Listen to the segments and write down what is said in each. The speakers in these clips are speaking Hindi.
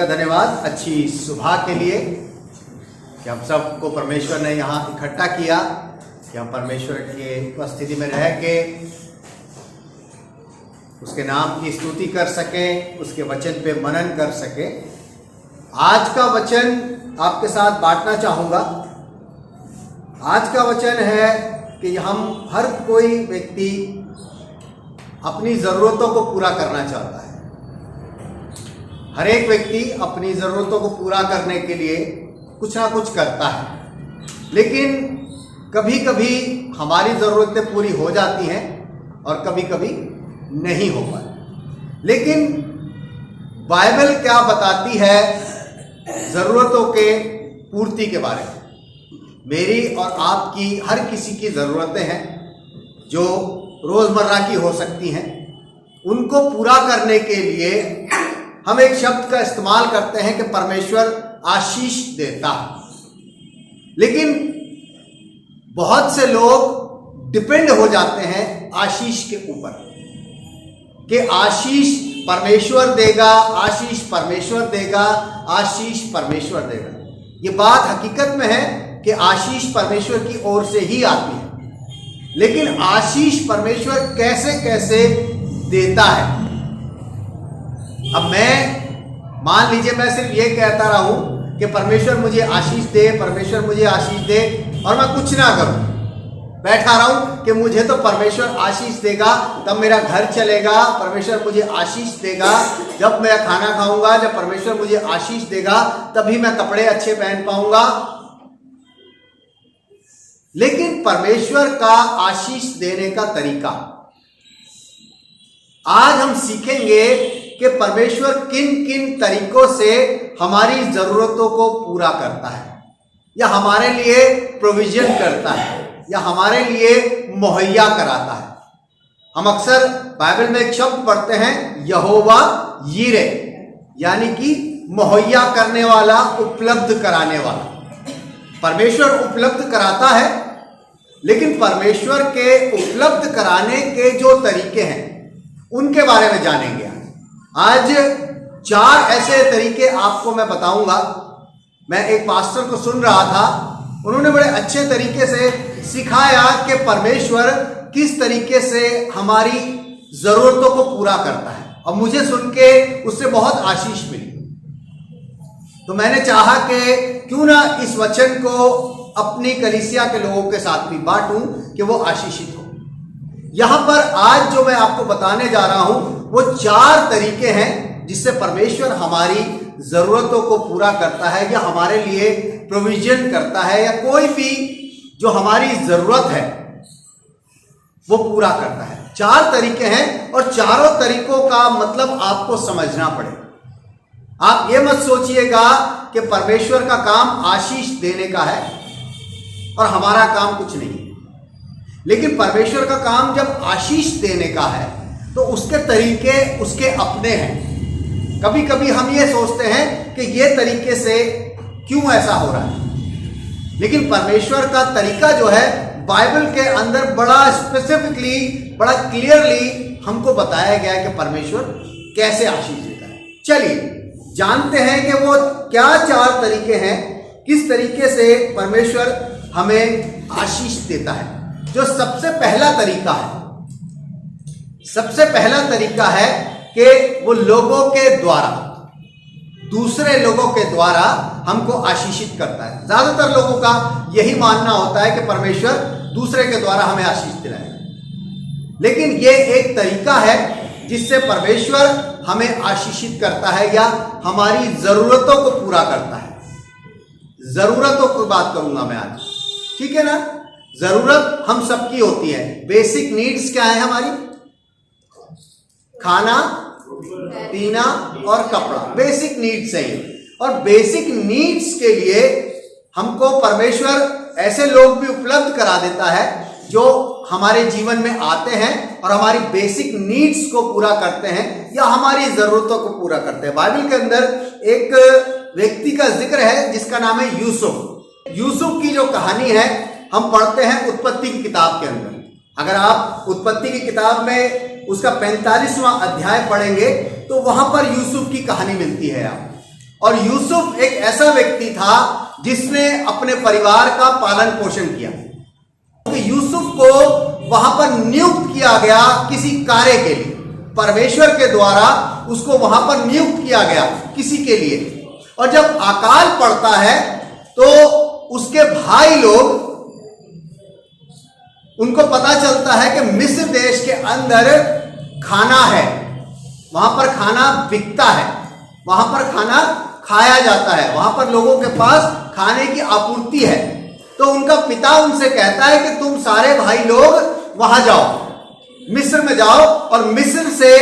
का धन्यवाद अच्छी सुबह के लिए कि हम सबको परमेश्वर ने यहाँ इकट्ठा किया कि हम परमेश्वर के उपस्थिति में रह के उसके नाम की स्तुति कर सकें, उसके वचन पे मनन कर सकें। आज का वचन आपके साथ बांटना चाहूँगा। आज का वचन है कि हम हर कोई व्यक्ति अपनी ज़रूरतों को पूरा करना चाहता है। हर एक व्यक्ति अपनी ज़रूरतों को पूरा करने के लिए कुछ ना कुछ करता है, लेकिन कभी कभी हमारी ज़रूरतें पूरी हो जाती हैं और कभी कभी नहीं हो पाती। लेकिन बाइबल क्या बताती है ज़रूरतों के पूर्ति के बारे में। मेरी और आपकी हर किसी की ज़रूरतें हैं जो रोज़मर्रा की हो सकती हैं। उनको पूरा करने के लिए हम एक शब्द का इस्तेमाल करते हैं कि परमेश्वर आशीष देता है। लेकिन बहुत से लोग डिपेंड हो जाते हैं आशीष के ऊपर कि आशीष परमेश्वर देगा, आशीष परमेश्वर देगा, आशीष परमेश्वर देगा। ये बात हकीकत में है कि आशीष परमेश्वर की ओर से ही आती है, लेकिन आशीष परमेश्वर कैसे कैसे देता है। अब मैं मान लीजिए मैं सिर्फ ये कहता रहा हूं कि परमेश्वर मुझे आशीष दे, परमेश्वर मुझे आशीष दे, और मैं कुछ ना करूं, बैठा रहूं कि मुझे तो परमेश्वर आशीष देगा तब मेरा घर चलेगा, परमेश्वर मुझे आशीष देगा जब मैं खाना खाऊंगा, जब परमेश्वर मुझे आशीष देगा तभी मैं कपड़े अच्छे पहन पाऊंगा। लेकिन परमेश्वर का आशीष देने का तरीका आज हम सीखेंगे कि परमेश्वर किन किन तरीकों से हमारी जरूरतों को पूरा करता है, या हमारे लिए प्रोविजन करता है, या हमारे लिए मुहैया कराता है। हम अक्सर बाइबल में एक शब्द पढ़ते हैं यहोवा यीरे, यानी कि मुहैया करने वाला, उपलब्ध कराने वाला। परमेश्वर उपलब्ध कराता है, लेकिन परमेश्वर के उपलब्ध कराने के जो तरीके हैं उनके बारे में जानेंगे। आज 4 ऐसे तरीके आपको मैं बताऊंगा। मैं एक पास्टर को सुन रहा था, उन्होंने बड़े अच्छे तरीके से सिखाया कि परमेश्वर किस तरीके से हमारी जरूरतों को पूरा करता है, और मुझे सुन के उससे बहुत आशीष मिली। तो मैंने चाहा कि क्यों ना इस वचन को अपनी कलीसिया के लोगों के साथ भी बांटूं कि वो आशीषित हो। यहां पर आज जो मैं आपको बताने जा रहा हूं वो 4 तरीके हैं जिससे परमेश्वर हमारी जरूरतों को पूरा करता है, या हमारे लिए प्रोविजन करता है, या कोई भी जो हमारी जरूरत है वो पूरा करता है। 4 तरीके हैं और चारों तरीकों का मतलब आपको समझना पड़ेगा। आप ये मत सोचिएगा कि परमेश्वर का काम आशीष देने का है और हमारा काम कुछ नहीं है। लेकिन परमेश्वर का काम जब आशीष देने का है तो उसके तरीके उसके अपने हैं। कभी कभी हम ये सोचते हैं कि ये तरीके से क्यों ऐसा हो रहा है, लेकिन परमेश्वर का तरीका जो है बाइबल के अंदर बड़ा स्पेसिफिकली, बड़ा क्लियरली हमको बताया गया है कि परमेश्वर कैसे आशीष देता है। चलिए जानते हैं कि वो क्या 4 तरीके हैं, किस तरीके से परमेश्वर हमें आशीष देता है। जो सबसे पहला तरीका है कि वो लोगों के द्वारा, दूसरे लोगों के द्वारा हमको आशीषित करता है। ज्यादातर लोगों का यही मानना होता है कि परमेश्वर दूसरे के द्वारा हमें आशीष दिलाएगा, लेकिन ये एक तरीका है जिससे परमेश्वर हमें आशीषित करता है या हमारी जरूरतों को पूरा करता है। जरूरतों की बात करूंगा मैं आज, ठीक है ना। जरूरत हम सबकी होती है। बेसिक नीड्स क्या है हमारी? खाना, पीना और कपड़ा, बेसिक नीड्स है। और बेसिक नीड्स के लिए हमको परमेश्वर ऐसे लोग भी उपलब्ध करा देता है जो हमारे जीवन में आते हैं और हमारी बेसिक नीड्स को पूरा करते हैं या हमारी जरूरतों को पूरा करते हैं। बाइबल के अंदर एक व्यक्ति का जिक्र है जिसका नाम है यूसुफ। यूसुफ की जो कहानी है हम पढ़ते हैं उत्पत्ति की किताब के अंदर। अगर आप उत्पत्ति की किताब में उसका 45वां अध्याय पढ़ेंगे तो वहां पर यूसुफ की कहानी मिलती है आप। और यूसुफ एक ऐसा व्यक्ति था जिसने अपने परिवार का पालन पोषण किया। तो यूसुफ को वहां पर नियुक्त किया गया किसी कार्य के लिए, परमेश्वर के द्वारा उसको वहां पर नियुक्त किया गया किसी के लिए। और जब अकाल पड़ता है तो उसके भाई लोग, उनको पता चलता है कि मिस्र देश के अंदर खाना है, वहां पर खाना बिकता है, वहां पर खाना खाया जाता है, वहां पर लोगों के पास खाने की आपूर्ति है। तो उनका पिता उनसे कहता है कि तुम सारे भाई लोग वहां जाओ, मिस्र में जाओ और मिस्र से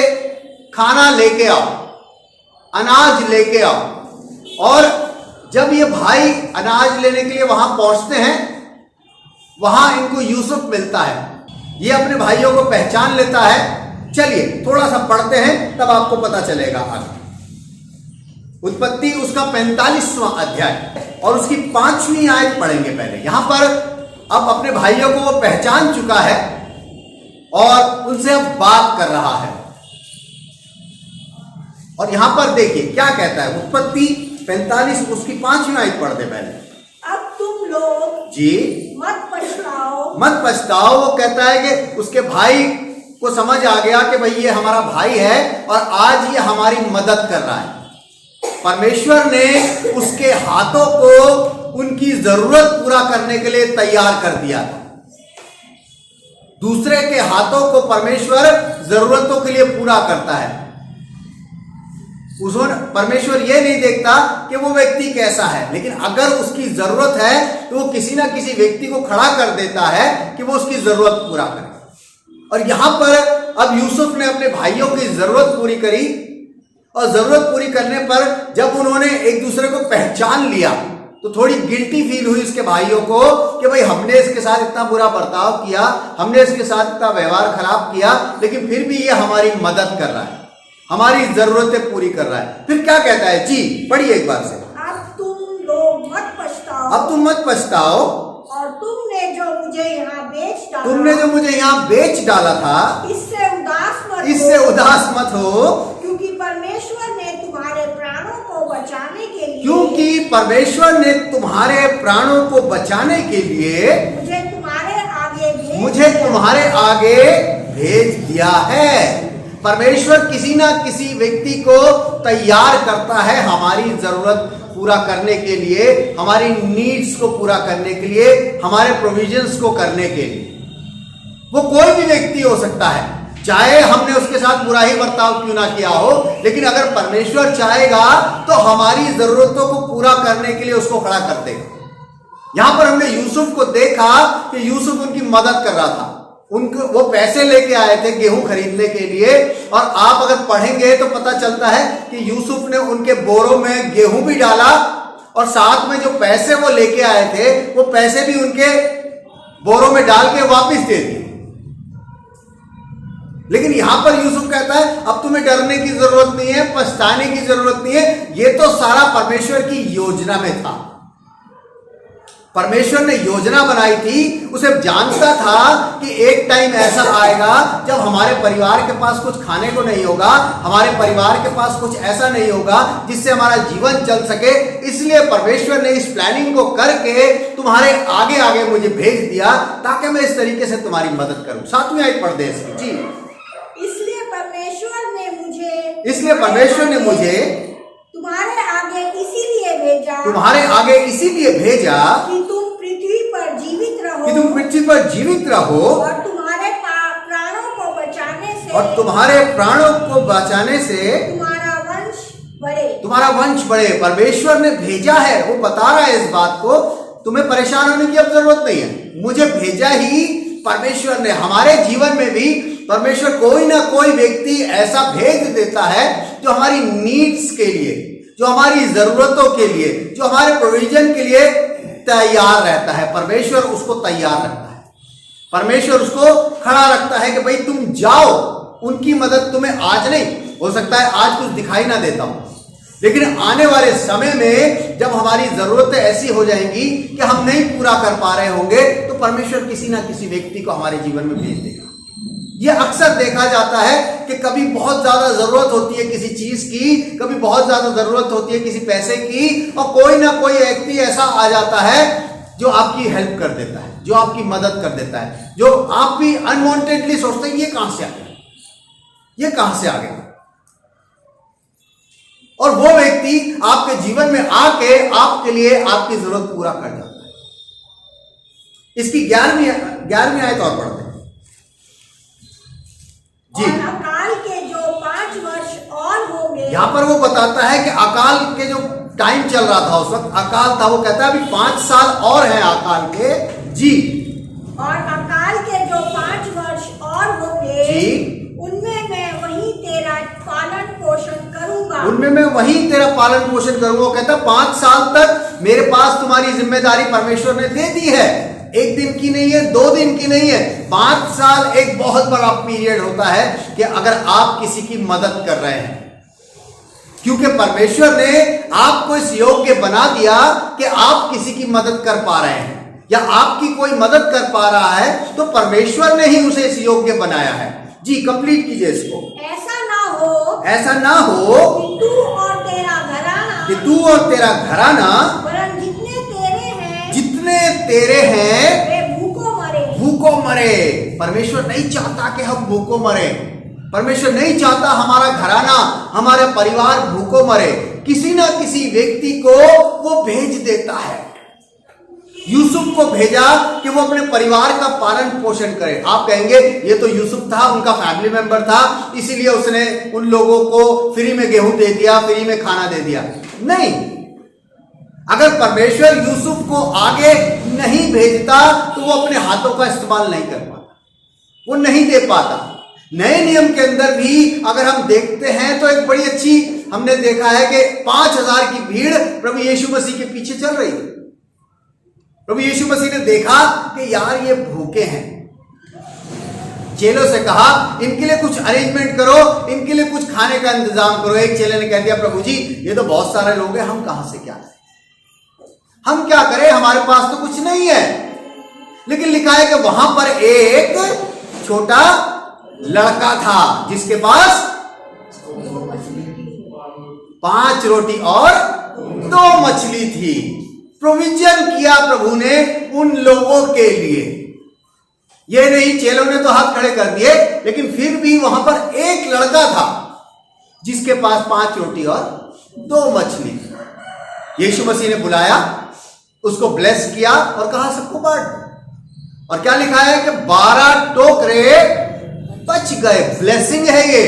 खाना लेके आओ, अनाज लेके आओ। और जब ये भाई अनाज लेने के लिए वहां पहुंचते हैं, वहां इनको यूसुफ मिलता है। ये अपने भाइयों को पहचान लेता है। चलिए थोड़ा सा पढ़ते हैं, तब आपको पता चलेगा आगे। उत्पत्ति उसका 45वां अध्याय और उसकी 5वीं आयत पढ़ेंगे पहले। यहां पर अब अपने भाइयों को वो पहचान चुका है और उनसे अब बात कर रहा है। और यहां पर देखिए क्या कहता है, उत्पत्ति 45 उसकी 5वीं आयत पढ़ते पहले। अब तुम लोग जी मत पछताओ, मत पछताओ। वो कहता है कि उसके भाई को समझ आ गया कि भाई ये हमारा भाई है और आज ये हमारी मदद कर रहा है। परमेश्वर ने उसके हाथों को उनकी जरूरत पूरा करने के लिए तैयार कर दिया था। दूसरे के हाथों को परमेश्वर जरूरतों के लिए पूरा करता है। परमेश्वर ये नहीं देखता कि वो व्यक्ति कैसा है, लेकिन अगर उसकी जरूरत है तो वो किसी ना किसी व्यक्ति को खड़ा कर देता है कि वो उसकी जरूरत पूरा करे। और यहां पर अब यूसुफ ने अपने भाइयों की जरूरत पूरी करी, और जरूरत पूरी करने पर जब उन्होंने एक दूसरे को पहचान लिया तो थोड़ी गिल्टी फील हुई उसके भाइयों को कि भाई हमने इसके साथ इतना बुरा बर्ताव किया, हमने इसके साथ इतना व्यवहार खराब किया, लेकिन फिर भी ये हमारी मदद कर रहा है, हमारी जरूरतें पूरी कर रहा है। फिर क्या कहता है, जी पढ़िए एक बार से। अब तुम लोग मत पछताओ, अब तुम मत पछताओ, और तुमने जो मुझे यहाँ बेच डाला था इससे उदास मत हो, क्योंकि परमेश्वर ने तुम्हारे प्राणों को बचाने के लिए मुझे तुम्हारे आगे भेज दिया है। परमेश्वर किसी ना किसी व्यक्ति को तैयार करता है हमारी जरूरत पूरा करने के लिए, हमारी नीड्स को पूरा करने के लिए, हमारे प्रोविजंस को करने के लिए। वो कोई भी व्यक्ति हो सकता है, चाहे हमने उसके साथ बुरा ही बर्ताव क्यों ना किया हो, लेकिन अगर परमेश्वर चाहेगा तो हमारी जरूरतों को पूरा करने के लिए उसको खड़ा कर देगा। यहां पर हमने यूसुफ को देखा कि यूसुफ उनकी मदद कर रहा था। उनको वो पैसे लेके आए थे गेहूं खरीदने के लिए, और आप अगर पढ़ेंगे तो पता चलता है कि यूसुफ ने उनके बोरों में गेहूं भी डाला, और साथ में जो पैसे वो लेके आए थे वो पैसे भी उनके बोरों में डाल के वापस दे दिए। लेकिन यहां पर यूसुफ कहता है अब तुम्हें डरने की जरूरत नहीं है, पछताने की जरूरत नहीं है, ये तो सारा परमेश्वर की योजना में था। परमेश्वर ने योजना बनाई थी, उसे जानता था कि एक टाइम ऐसा आएगा जब हमारे परिवार के पास कुछ खाने को नहीं होगा, हमारे परिवार के पास कुछ ऐसा नहीं होगा जिससे हमारा जीवन चल सके। इसलिए परमेश्वर ने इस प्लानिंग को करके तुम्हारे आगे आगे मुझे भेज दिया ताकि मैं इस तरीके से तुम्हारी मदद करूं। 7वीं आयत पढ़ दे इसकी। जी इसलिए परमेश्वर ने मुझे तुम्हारे आगे इसीलिए भेजा कि तुम पृथ्वी पर जीवित रहो और तुम्हारे प्राणों को बचाने से तुम्हारा वंश बढ़े। परमेश्वर ने भेजा है, वो बता रहा है इस बात को, तुम्हें परेशान होने की अब जरूरत नहीं है। मुझे भेजा ही परमेश्वर ने। हमारे जीवन में भी परमेश्वर कोई ना कोई व्यक्ति ऐसा भेज देता है जो हमारी नीड्स के लिए, जो हमारी जरूरतों के लिए, जो हमारे प्रोविजन के लिए तैयार रहता है। परमेश्वर उसको तैयार रखता है, परमेश्वर उसको खड़ा रखता है कि भाई तुम जाओ। उनकी मदद तुम्हें आज नहीं, हो सकता है आज कुछ दिखाई ना देता हो, लेकिन आने वाले समय में जब हमारी जरूरतें ऐसी हो जाएंगी कि हम नहीं पूरा कर पा रहे होंगे तो परमेश्वर किसी ना किसी व्यक्ति को हमारे जीवन में भेज देगा। ये अक्सर देखा जाता है कि कभी बहुत ज्यादा जरूरत होती है किसी चीज की, कभी बहुत ज्यादा जरूरत होती है किसी पैसे की, और कोई ना कोई व्यक्ति ऐसा आ जाता है जो आपकी हेल्प कर देता है, जो आपकी मदद कर देता है, जो आप भी अनवांटेडली सोचते हैं ये कहां से आ गया, ये कहां से आ गया। और वो व्यक्ति आपके जीवन में आके आपके लिए आपकी जरूरत पूरा कर जाता है। इसकी 11वीं आयत और पढ़ते हैं जी। और अकाल के जो 5 वर्ष और होंगे, यहां पर वो बताता है कि अकाल के जो टाइम चल रहा था उस वक्त अकाल था, वो कहता है अभी 5 साल और हैं अकाल के जी। और अकाल के जो 5 वर्ष और होंगे जी। उनमें मैं वही तेरा पालन पोषण करूंगा, उनमें मैं वही तेरा पालन पोषण करूंगा। वो कहता है 5 साल तक मेरे पास तुम्हारी जिम्मेदारी परमेश्वर ने दे दी है, एक दिन की नहीं है, 2 दिन की नहीं है, 5 साल एक बहुत बड़ा पीरियड होता है कि अगर आप किसी की मदद कर रहे हैं, क्योंकि परमेश्वर ने आपको इस योग्य बना दिया कि आप किसी की मदद कर पा रहे हैं या आपकी कोई मदद कर पा रहा है, तो परमेश्वर ने ही उसे इस योग्य बनाया है जी। कंप्लीट कीजिए इसको। ऐसा ना हो कि तू और तेरा घराना वरन जितने तेरे हैं वे भूखों मरे। परमेश्वर नहीं चाहता कि हम भूखों मरे, परमेश्वर नहीं चाहता हमारा घराना, हमारा परिवार भूखों मरे। किसी ना किसी व्यक्ति को वो भेज देता है। यूसुफ को भेजा कि वो अपने परिवार का पालन पोषण करे। आप कहेंगे ये तो यूसुफ था, उनका फैमिली मेंबर था, इसीलिए उसने उन लोगों को फ्री में गेहूं दे दिया, फ्री में खाना दे दिया। नहीं, अगर परमेश्वर यूसुफ को आगे नहीं भेजता तो वो अपने हाथों का इस्तेमाल नहीं कर पाता, वो नहीं दे पाता। नए नियम के अंदर भी अगर हम देखते हैं तो एक बड़ी अच्छी हमने देखा है कि 5000 की भीड़ प्रभु यीशु मसीह के पीछे चल रही थी। प्रभु यीशु मसीह ने देखा कि यार ये भूखे हैं, चेलों से कहा इनके लिए कुछ अरेंजमेंट करो, इनके लिए कुछ खाने का इंतजाम करो। एक चेले ने कह दिया प्रभु जी ये तो बहुत सारे लोग हैं, हम कहां से क्या करें, हम क्या करें, हमारे पास तो कुछ नहीं है। लेकिन लिखा है कि वहां पर एक छोटा लड़का था जिसके पास 5 रोटी और 2 मछली थी। प्रोविजन किया प्रभु ने उन लोगों के लिए। ये नहीं चेलों ने तो हाथ खड़े कर दिए, लेकिन फिर भी वहां पर एक लड़का था जिसके पास 5 रोटी और 2 मछली थी। यीशु मसीह ने बुलाया, उसको ब्लेस किया और कहा सबको बांट। और क्या लिखा है कि 12 टोकरे बच गए। ब्लेसिंग है ये।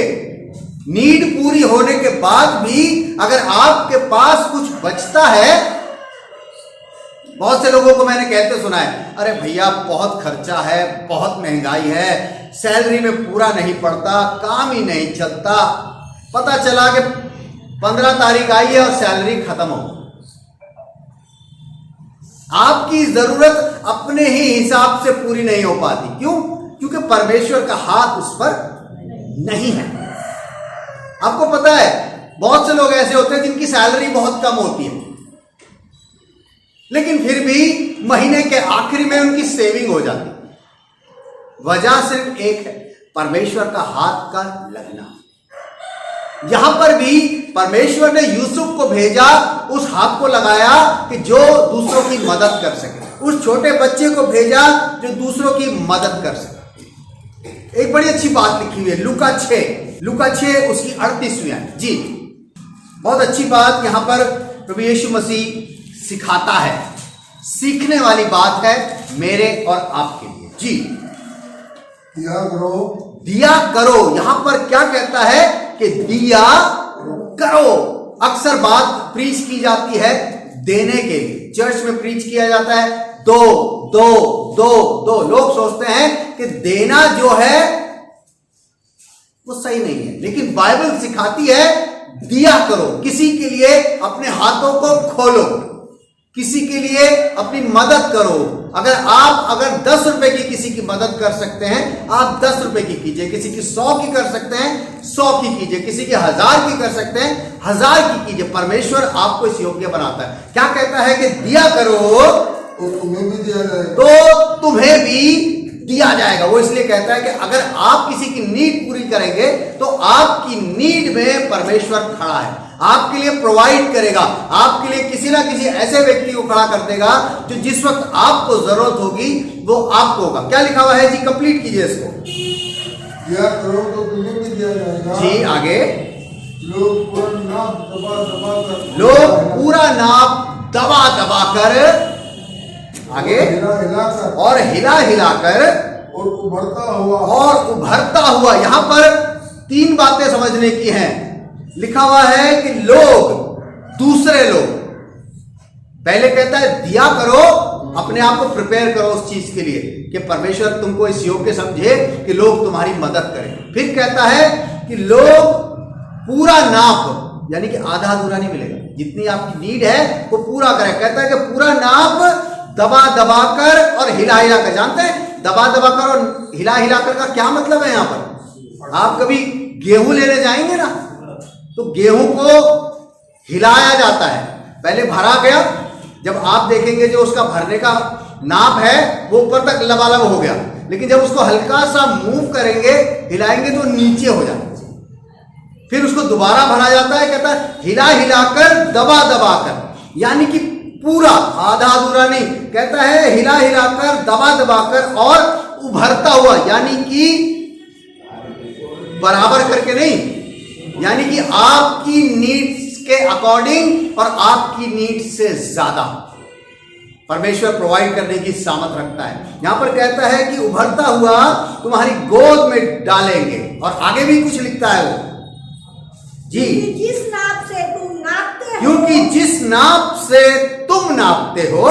नीड पूरी होने के बाद भी अगर आपके पास कुछ बचता है, बहुत से लोगों को मैंने कहते सुना है अरे भैया बहुत खर्चा है, बहुत महंगाई है, सैलरी में पूरा नहीं पड़ता, काम ही नहीं चलता। पता चला कि 15 तारीख आई है और सैलरी खत्म हो। आपकी जरूरत अपने ही हिसाब से पूरी नहीं हो पाती। क्यों? क्योंकि परमेश्वर का हाथ उस पर नहीं है। आपको पता है बहुत से लोग ऐसे होते हैं जिनकी सैलरी बहुत कम होती है, लेकिन फिर भी महीने के आखिर में उनकी सेविंग हो जाती है। वजह सिर्फ एक है, परमेश्वर का हाथ का लगना। यहां पर भी परमेश्वर ने यूसुफ को भेजा, उस हाथ को लगाया कि जो दूसरों की मदद कर सके। उस छोटे बच्चे को भेजा जो दूसरों की मदद कर सके। एक बड़ी अच्छी बात लिखी हुई है लूका 6 उसकी 38वीं जी। बहुत अच्छी बात यहां पर प्रभु यीशु मसीह सिखाता है। सीखने वाली बात है मेरे और आपके लिए जी। दिया करो। यहां पर क्या कहता है कि दिया करो। अक्सर बात प्रीच की जाती है देने के लिए, चर्च में प्रीच किया जाता है दो दो दो दो। लोग सोचते हैं कि देना जो है वो सही नहीं है, लेकिन बाइबल सिखाती है दिया करो। किसी के लिए अपने हाथों को खोलो, किसी के लिए अपनी मदद करो। अगर 10 रुपए की किसी की मदद कर सकते हैं, आप 10 रुपए की कीजिए। किसी की 100 की कर सकते हैं, 100 की कीजिए। किसी की 1000 की कर सकते हैं, 1000 की कीजिए। परमेश्वर आपको इस योग्य बनाता है। क्या कहता है कि दिया करो तो तुम्हें भी दिया जाएगा, तो तुम्हें भी दिया जाएगा। वो इसलिए कहता है कि अगर आप किसी की नीड पूरी करेंगे तो आपकी नीड में परमेश्वर खड़ा है, आपके लिए प्रोवाइड करेगा, आपके लिए किसी ना किसी ऐसे व्यक्ति को खड़ा कर देगा जो जिस वक्त आपको जरूरत होगी वो आपको होगा। क्या लिखा हुआ है जी, कंप्लीट कीजिए इसको। दिया करो तो तुम्हें भी दिया जाएगा। जी आगे। लोग पूरा नाप दबा दबा कर लोग पूरा नाप दबा दबा कर, आगे, हिला हिला कर और हिला हिला कर और उभरता हुआ। यहां पर तीन बातें समझने की हैं। लिखा हुआ है कि लोग, दूसरे लोग, पहले कहता है दिया करो, अपने आप को प्रिपेयर करो उस चीज के लिए कि परमेश्वर तुमको इस योग्य समझे कि लोग तुम्हारी मदद करें। फिर कहता है कि लोग पूरा नाप, यानी कि आधा अधूरा नहीं मिलेगा, जितनी आपकी नीड है वो पूरा करें। कहता है कि पूरा नाप दबा दबा कर और हिला हिला कर। जानते हैं दबा दबा कर और हिला हिला कर का क्या मतलब है? यहां पर आप कभी गेहूं लेने जाएंगे ना, तो गेहूं को हिलाया जाता है, पहले भरा गया, जब आप देखेंगे जो उसका भरने का नाप है वो ऊपर तक लबालब हो गया, लेकिन जब उसको हल्का सा मूव करेंगे, हिलाएंगे तो नीचे हो जाता है, फिर उसको दोबारा भरा जाता है। कहता है हिला हिलाकर दबा दबा कर, यानी कि पूरा, आधा अधूरा नहीं। कहता है हिला हिलाकर दबा दबाकर और उभरता हुआ, यानी कि बराबर करके नहीं, यानी कि आपकी नीड्स के अकॉर्डिंग और आपकी नीड से ज्यादा परमेश्वर प्रोवाइड करने की सामर्थ रखता है। यहां पर कहता है कि उभरता हुआ तुम्हारी गोद में डालेंगे, और आगे भी कुछ लिखता है वो जी, जिस नाप से तुम नापते हो, क्योंकि जिस नाप से तुम नापते हो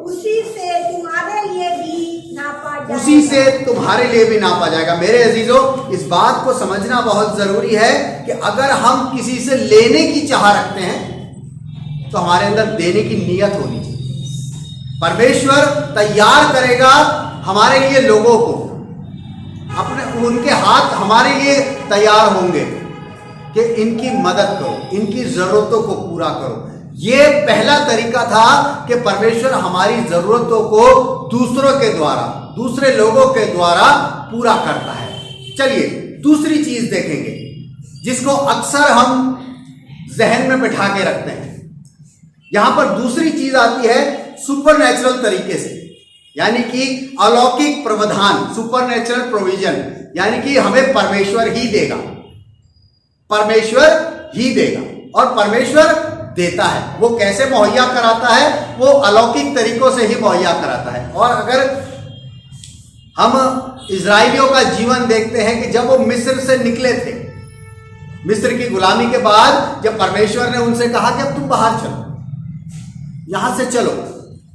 उसी से तुम्हारे लिए भी नापा जाएगा। उसी से तुम्हारे लिए भी नापा जाएगा। मेरे अजीजों, इस बात को समझना बहुत जरूरी है कि अगर हम किसी से लेने की चाह रखते हैं तो हमारे अंदर देने की नीयत होनी चाहिए। परमेश्वर तैयार करेगा हमारे लिए लोगों को, अपने उनके हाथ हमारे लिए तैयार होंगे कि इनकी मदद करो, इनकी जरूरतों को पूरा करो। यह पहला तरीका था कि परमेश्वर हमारी जरूरतों को दूसरों के द्वारा, दूसरे लोगों के द्वारा पूरा करता है। चलिए दूसरी चीज देखेंगे जिसको अक्सर हम जहन में बिठा के रखते हैं। यहां पर दूसरी चीज आती है सुपरनैचुरल तरीके से, यानी कि अलौकिक प्रावधान, सुपरनैचुरल प्रोविजन, यानी कि हमें परमेश्वर ही देगा, परमेश्वर ही देगा, और परमेश्वर देता है। वो कैसे मुहैया कराता है? वो अलौकिक तरीकों से ही मुहैया कराता है। और अगर हम इजराइलियों का जीवन देखते हैं कि जब वो मिस्र से निकले थे, मिस्र की गुलामी के बाद जब परमेश्वर ने उनसे कहा कि अब तुम बाहर चलो, यहां से चलो,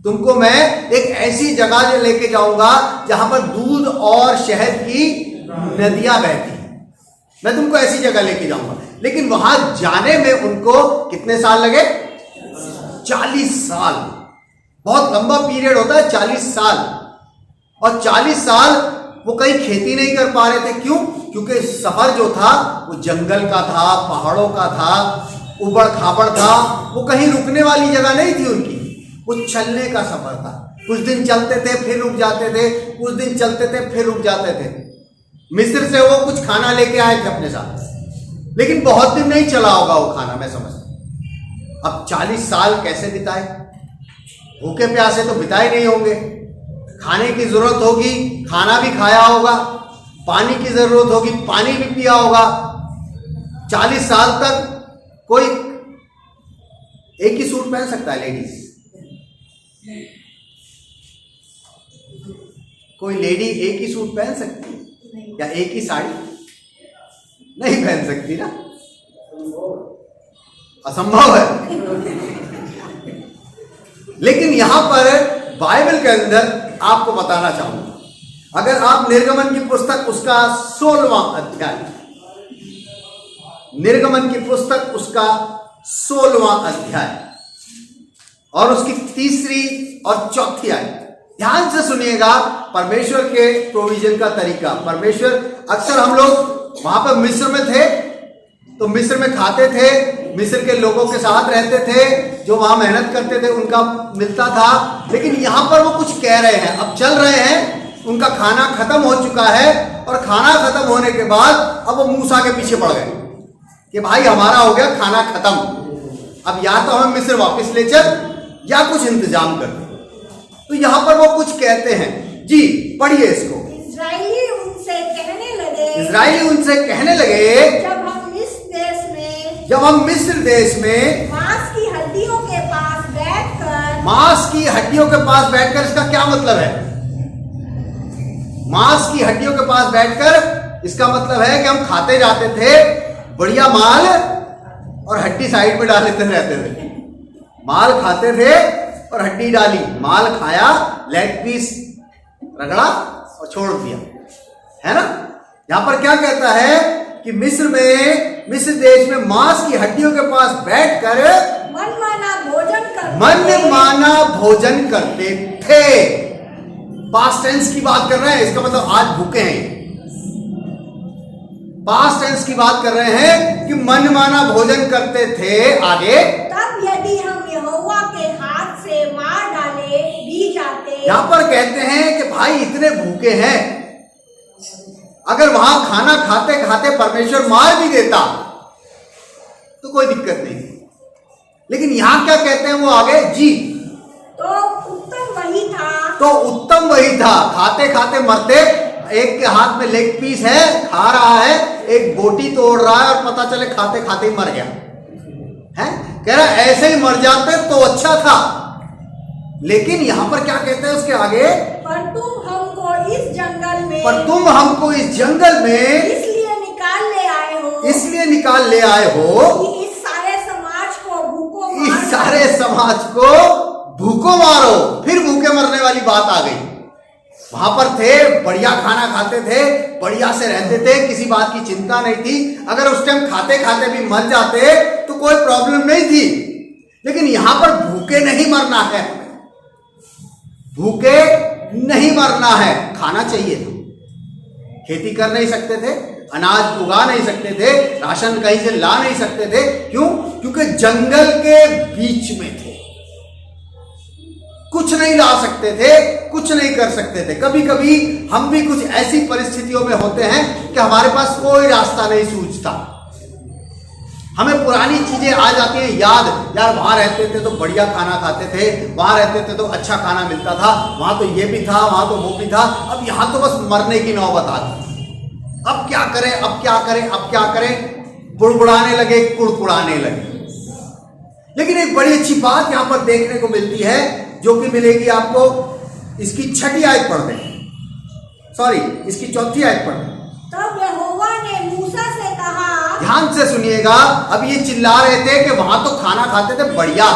तुमको मैं एक ऐसी जगह लेके जाऊंगा जहां पर दूध और शहद की नदियां बहती हैं, मैं तुमको ऐसी जगह लेके जाऊंगा। लेकिन वहां जाने में उनको कितने साल लगे? 40 साल। बहुत लंबा पीरियड होता है 40 साल। और 40 साल वो कहीं खेती नहीं कर पा रहे थे। क्यों? क्योंकि सफर जो था वो जंगल का था, पहाड़ों का था, उबड़ खाबड़ था, वो कहीं रुकने वाली जगह नहीं थी उनकी, वो चलने का सफर था। कुछ दिन चलते थे फिर रुक जाते थे, कुछ दिन चलते थे फिर रुक जाते थे। मिस्र से वो कुछ खाना लेके आए थे अपने साथ, लेकिन बहुत दिन नहीं चला होगा वो खाना, मैं समझता। अब 40 साल कैसे बिताए? भूखे प्यासे तो बिताए नहीं होंगे, खाने की जरूरत होगी, खाना भी खाया होगा, पानी की जरूरत होगी, पानी भी पिया होगा। 40 साल तक कोई एक ही सूट पहन सकता है? लेडीज, कोई लेडी एक ही सूट पहन सकती है या एक ही साड़ी? नहीं पहन सकती ना, असंभव है। लेकिन यहां पर बाइबल के अंदर आपको बताना चाहूंगा, अगर आप निर्गमन की पुस्तक उसका 16वां अध्याय, निर्गमन की पुस्तक उसका 16वां अध्याय और उसकी 3री और 4थी आयत ध्यान से सुनिएगा। परमेश्वर के प्रोविजन का तरीका, परमेश्वर, अक्सर हम लोग वहां पर मिस्र में थे तो मिस्र में खाते थे, मिस्र के लोगों के साथ रहते थे, जो वहां मेहनत करते थे उनका मिलता था। लेकिन यहां पर वो कुछ कह रहे हैं, अब चल रहे हैं उनका खाना खत्म हो चुका है और खाना खत्म होने के बाद अब वो मूसा के पीछे पड़ गए कि भाई हमारा हो गया खाना खत्म, अब या तो हमें मिस्र वापस ले चल या कुछ इंतजाम कर दे। तो यहां पर वो कुछ कहते हैं। जी पढ़िए इसको। इस्राएली उनसे कहने लगे जब हम मिस्र देश में मांस की हड्डियों के पास बैठकर, इसका क्या मतलब है? मांस की हड्डियों के पास बैठकर इसका मतलब है कि हम खाते जाते थे बढ़िया माल और हड्डी साइड में डाल लेते रहते थे। माल खाते थे और हड्डी डाली, माल खाया, लेग पीस रगड़ा और छोड़ दिया, है ना। यहां पर क्या कहता है कि मिस्र देश में मांस की हड्डियों के पास बैठकर मनमाना भोजन करते थे। पास्ट टेंस की बात कर रहे हैं, इसका मतलब आज भूखे हैं। पास्ट टेंस की बात कर रहे हैं कि मनमाना भोजन करते थे। आगे, तब यदि हम यहोवा के हाथ से मार डाले भी जाते। यहां पर कहते हैं कि भाई इतने भूखे हैं, अगर वहां खाना खाते खाते परमेश्वर मार भी देता तो कोई दिक्कत नहीं, लेकिन यहां क्या कहते हैं वो आगे जी, तो उत्तम वही था। खाते खाते मरते, एक के हाथ में लेग पीस है, खा रहा है, एक बोटी तोड़ रहा है और पता चले खाते खाते ही मर गया है। कह रहा ऐसे ही मर जाते तो अच्छा था। लेकिन यहां पर क्या कहते हैं उसके आगे, पर तुम हमको इस जंगल में इसलिए निकाल ले आए हो कि इस सारे समाज को भूखों मारो। फिर भूखे मरने वाली बात आ गई। वहां पर थे, बढ़िया खाना खाते थे, बढ़िया से रहते थे, किसी बात की चिंता नहीं थी। अगर उस टाइम खाते खाते भी मर जाते तो कोई प्रॉब्लम नहीं थी। लेकिन यहां पर भूखे नहीं मरना है, भूखे नहीं मरना है। खाना चाहिए था, खेती कर नहीं सकते थे, अनाज उगा नहीं सकते थे, राशन कहीं से ला नहीं सकते थे। क्यों? क्योंकि जंगल के बीच में थे, कुछ नहीं ला सकते थे, कुछ नहीं कर सकते थे। कभी कभी हम भी कुछ ऐसी परिस्थितियों में होते हैं कि हमारे पास कोई रास्ता नहीं सूझता, हमें पुरानी चीजें आ जाती हैं याद। यार वहां रहते थे तो बढ़िया खाना खाते थे, वहां रहते थे तो अच्छा खाना मिलता था, वहां तो ये भी था, वहां तो वो भी था, अब यहां तो बस मरने की नौबत आ गई। अब क्या करें, अब क्या करें, अब क्या करें, बुड़बुड़ाने लगे, कुड़कुड़ाने लगे। लेकिन एक बड़ी अच्छी बात यहां पर देखने को मिलती है, जो कि मिलेगी आपको, इसकी 6ठी आयत पढ़ दें, सॉरी इसकी 4थी आयत पढ़ दें। तब यहोवा ने मूसा से कहा, ध्यान से सुनिएगा। अब ये चिल्ला रहे थे कि वहां तो खाना खाते थे बढ़िया,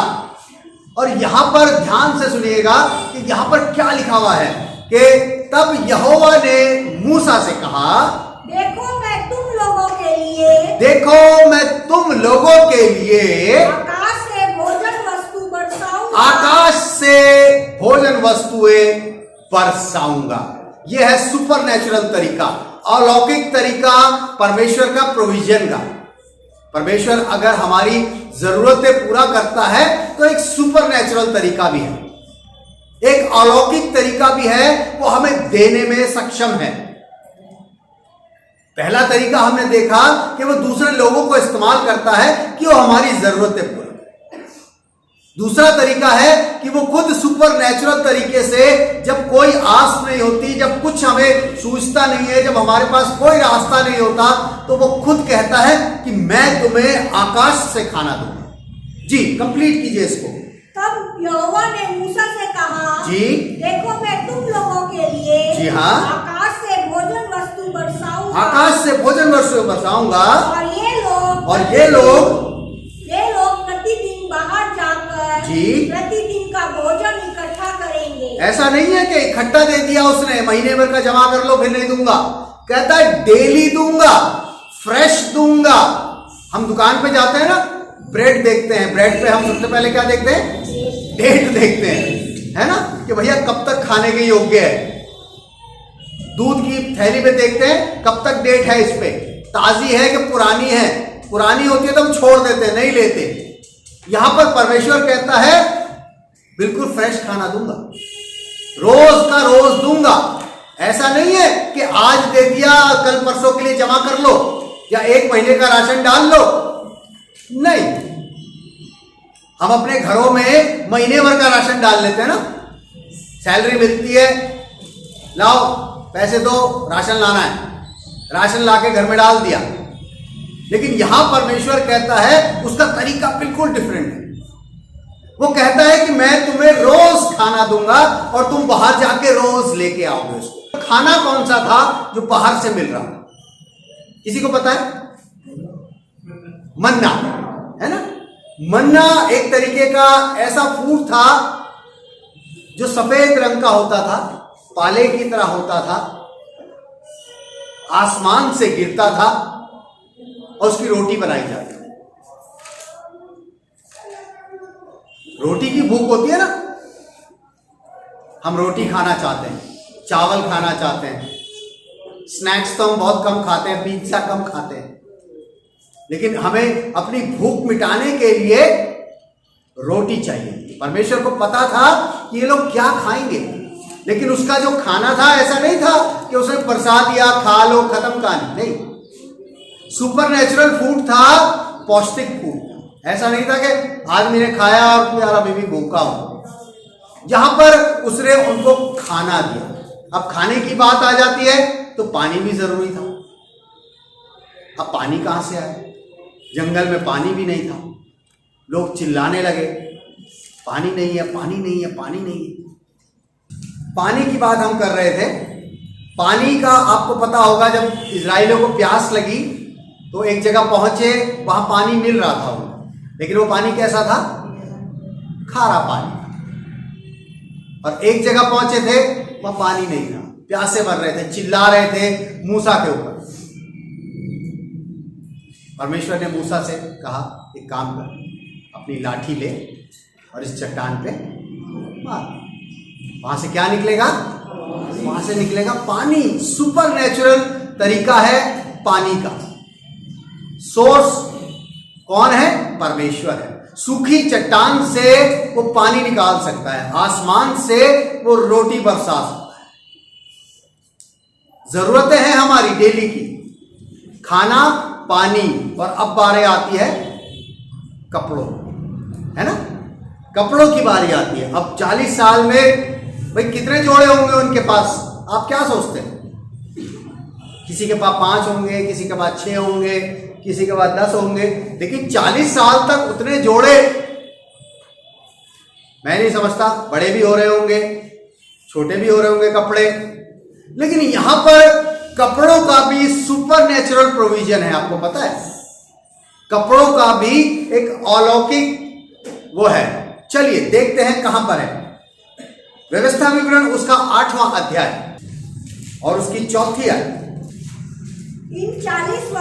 और यहां पर ध्यान से सुनिएगा कि यहां पर क्या लिखा हुआ है कि तब यहोवा ने मूसा से कहा, देखो मैं तुम लोगों के लिए आकाश से भोजन वस्तुएं बरसाऊंगा। यह है सुपर नेचुरल तरीका, अलौकिक तरीका परमेश्वर का प्रोविजन का। परमेश्वर अगर हमारी जरूरतें पूरा करता है तो एक सुपर नेचुरल तरीका भी है, एक अलौकिक तरीका भी है, वो हमें देने में सक्षम है। पहला तरीका हमने देखा कि वो दूसरे लोगों को इस्तेमाल करता है कि वो हमारी जरूरतें पूरी। दूसरा तरीका है कि वो खुद सुपर नेचुरल तरीके से, जब कोई आस नहीं होती, जब कुछ हमें सूझता नहीं है, जब हमारे पास कोई रास्ता नहीं होता, तो वो खुद कहता है कि मैं तुम्हें आकाश से खाना दूंगा। जी कंप्लीट कीजिए इसको। तब यहोवा ने मूसा से कहा, जी देखो मैं तुम लोगों के लिए, जी हाँ, आकाश से भोजन वस्तु बरसाऊंगा, आकाश से भोजन वस्तु बरसाऊंगा, और ये लोग प्रतिदिन बाहर जाकर जी प्रतिदिन का भोजन इकट्ठा करेंगे। ऐसा नहीं है कि इकट्ठा दे दिया उसने, महीने भर का जमा कर लो फिर नहीं दूंगा। कहता है डेली दूंगा, फ्रेश दूंगा। हम दुकान पे जाते हैं ना, ब्रेड देखते हैं, ब्रेड पे हम सबसे पहले क्या देखते हैं? डेट देखते हैं, है ना, कि भैया कब तक खाने के योग्य है। दूध की थैली पे देखते हैं कब तक डेट है, इस पे ताजी है कि पुरानी है। पुरानी होती है तो हम छोड़ देते हैं, नहीं लेते। यहां पर परमेश्वर कहता है बिल्कुल फ्रेश खाना दूंगा, रोज का रोज दूंगा। कल परसों के लिए जमा कर लो या 1 महीने का राशन डाल लो। नहीं, हम अपने घरों में महीने भर का राशन डाल लेते हैं ना। सैलरी मिलती है, लाओ पैसे दो, राशन लाना है, राशन लाके घर में डाल दिया। लेकिन यहां परमेश्वर कहता है उसका तरीका बिल्कुल डिफरेंट है। वो कहता है कि मैं तुम्हें रोज खाना दूंगा और तुम बाहर जाके रोज लेके आओगे उसको। खाना कौन सा था जो बाहर से मिल रहा था? किसी को पता है? मन्ना, है ना। मन्ना एक तरीके का ऐसा फूड था जो सफेद रंग का होता था, पाले की तरह होता था, आसमान से गिरता था और उसकी रोटी बनाई जाती थी। रोटी की भूख होती है ना, हम रोटी खाना चाहते हैं, चावल खाना चाहते हैं, स्नैक्स तो हम बहुत कम खाते हैं, पिज्जा कम खाते हैं, लेकिन हमें अपनी भूख मिटाने के लिए रोटी चाहिए। परमेश्वर को पता था कि ये लोग क्या खाएंगे, लेकिन उसका जो खाना था ऐसा नहीं था कि उसने प्रसाद दिया, खा लो, खत्म कहानी। नहीं, सुपर नेचुरल फूड था, पौष्टिक फूड। ऐसा नहीं था कि आदमी ने खाया और यार अभी भी भूखा हो। जहां पर उसने उनको खाना दिया। अब खाने की बात आ जाती है तो पानी भी जरूरी था। अब पानी कहां से आया? जंगल में पानी भी नहीं था। लोग चिल्लाने लगे, पानी नहीं है, पानी नहीं है, पानी नहीं है। पानी की बात हम कर रहे थे। पानी का आपको पता होगा, जब इजराइलियों को प्यास लगी तो एक जगह पहुंचे, वहां पानी मिल रहा था उनको, लेकिन वो पानी कैसा था? खारा पानी। और एक जगह पहुंचे थे, वहां पानी नहीं था, प्यासे मर रहे थे, चिल्ला रहे थे मूसा के ऊपर। परमेश्वर ने मूसा से कहा, एक काम कर, अपनी लाठी ले और इस चट्टान पे मार। वहां से क्या निकलेगा? वहां से निकलेगा पानी। सुपर नेचुरल तरीका है पानी का। सोर्स कौन है? परमेश्वर है। सूखी चट्टान से वो पानी निकाल सकता है, आसमान से वो रोटी बरसा सकता है। जरूरतें हैं हमारी डेली की, खाना, पानी, और अब बारी आती है कपड़ों, है ना। कपड़ों की बारी आती है। अब 40 साल में भाई कितने जोड़े होंगे उनके पास? आप क्या सोचते हैं? किसी के पास 5 होंगे, किसी के पास 6 होंगे, किसी के बाद 10 होंगे, लेकिन 40 साल तक उतने जोड़े मैं नहीं समझता। बड़े भी हो रहे होंगे, छोटे भी हो रहे होंगे कपड़े, लेकिन यहां पर कपड़ों का भी सुपर नेचुरल प्रोविजन है। आपको पता है, कपड़ों का भी एक अलौकिक वो है। चलिए देखते हैं कहां पर है। व्यवस्था विवरण उसका 8वां अध्याय और उसकी 4थी आयत। इन 40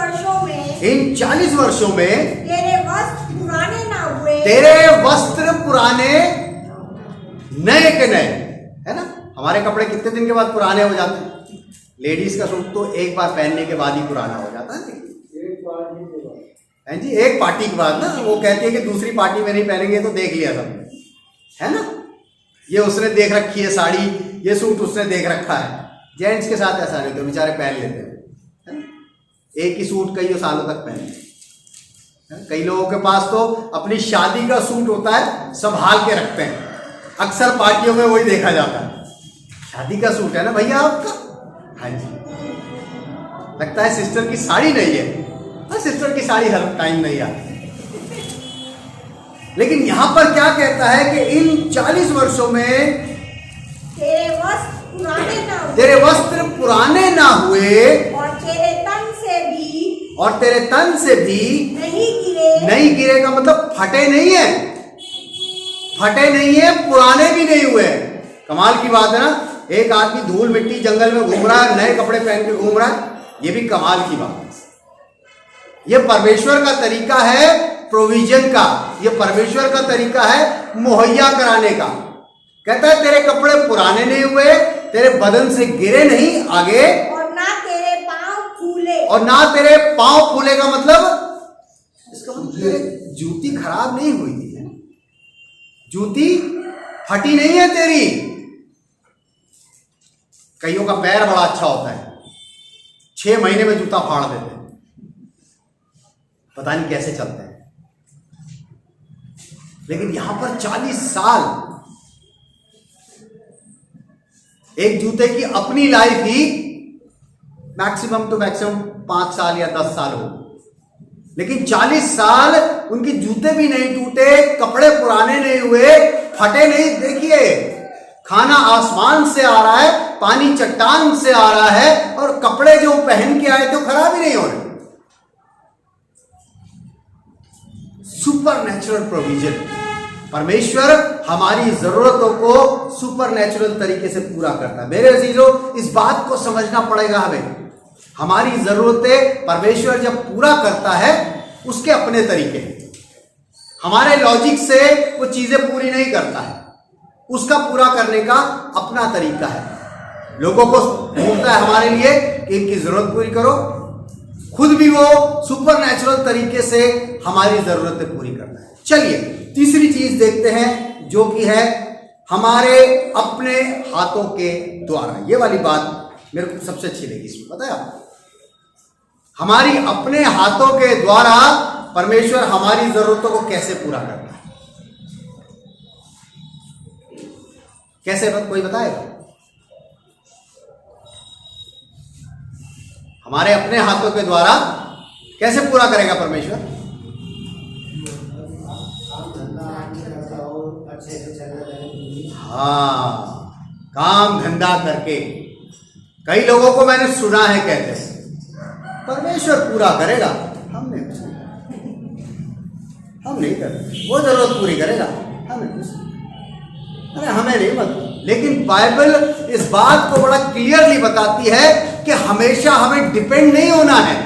वर्षों में तेरे वस्त्र पुराने ना हुए, तेरे वस्त्र पुराने नए के नए, है ना। हमारे कपड़े कितने दिन के बाद पुराने हो जाते हैं? लेडीज का सूट तो एक बार पहनने के बाद ही पुराना हो जाता है। जी, एक पार्टी के बाद ना, वो कहती है कि दूसरी पार्टी में नहीं पहनेंगे तो देख लिया सबने, है ना। ये उसने देख रखी है साड़ी, ये सूट उसने देख रखा है। जेंट्स के साथ ऐसा नहीं, तो बेचारे पहन लेते हैं, है ना? एक ही सूट कई सालों तक पहनते। कई लोगों के पास तो अपनी शादी का सूट होता है, संभाल के रखते हैं। अक्सर पार्टियों में वही देखा जाता है, शादी का सूट है ना भैया आपका। हाँ जी, लगता है सिस्टर की साड़ी नहीं है। हाँ, सिस्टर की साड़ी हर टाइम नहीं आती। लेकिन यहां पर क्या कहता है कि इन 40 वर्षों में तेरे वस्त्र पुराने ना हुए, तेरे वस्त्र पुराने ना हुए, और तेरे तन से भी नहीं गिरे का मतलब फटे नहीं है, फटे नहीं है, पुराने भी नहीं हुए। कमाल की बात है ना। एक आदमी धूल मिट्टी जंगल में घूम रहा है, नए कपड़े पहन के घूम रहा है, ये भी कमाल की बात है। ये परमेश्वर का तरीका है प्रोविजन का, ये परमेश्वर का तरीका है मुहैया कराने का। कहता है तेरे कपड़े पुराने नहीं हुए, तेरे बदन से गिरे नहीं आगे, और ना तेरे पांव फूले। और ना तेरे पांव फूले का मतलब, इसका मतलब तेरे जूती खराब नहीं हुई थी, है? जूती फटी नहीं है तेरी। कईयों का पैर बड़ा अच्छा होता है, 6 महीने में जूता फाड़ देते हैं, पता नहीं कैसे चलते हैं। लेकिन यहां पर 40 साल, एक जूते की अपनी लाइफ ही मैक्सिमम टू मैक्सिमम 5 साल या 10 साल हो, लेकिन 40 साल उनके जूते भी नहीं टूटे, कपड़े पुराने नहीं हुए, फटे नहीं। देखिए, खाना आसमान से आ रहा है, पानी चट्टान से आ रहा है, और कपड़े जो पहन के आए तो खराब ही नहीं हो रहे। सुपर नेचुरल प्रोविजन, परमेश्वर हमारी जरूरतों को सुपर नेचुरल तरीके से पूरा करता है। मेरे अजीजों, इस बात को समझना पड़ेगा हमें, हमारी जरूरतें परमेश्वर जब पूरा करता है उसके अपने तरीके हैं। हमारे लॉजिक से वो चीजें पूरी नहीं करता है, उसका पूरा करने का अपना तरीका है। लोगों को बोलता है हमारे लिए कि इनकी जरूरत पूरी करो, खुद भी वो सुपर नेचुरल तरीके से हमारी जरूरतें पूरी करता है। चलिए तीसरी चीज देखते हैं, जो कि है हमारे अपने हाथों के द्वारा। ये वाली बात मेरे को सबसे अच्छी लगी इसमें, पता है आपको, हमारी अपने हाथों के द्वारा परमेश्वर हमारी जरूरतों को कैसे पूरा करता है। कैसे, कोई बताएगा? हमारे अपने हाथों के द्वारा कैसे पूरा करेगा परमेश्वर? हाँ, काम धंधा करके। कई लोगों को मैंने सुना है कहते हैं परमेश्वर पूरा करेगा, हम नहीं करते, वो जरूरत पूरी करेगा, अरे हमें नहीं मतलब। लेकिन बाइबल इस बात को बड़ा क्लियरली बताती है कि हमेशा हमें डिपेंड नहीं होना है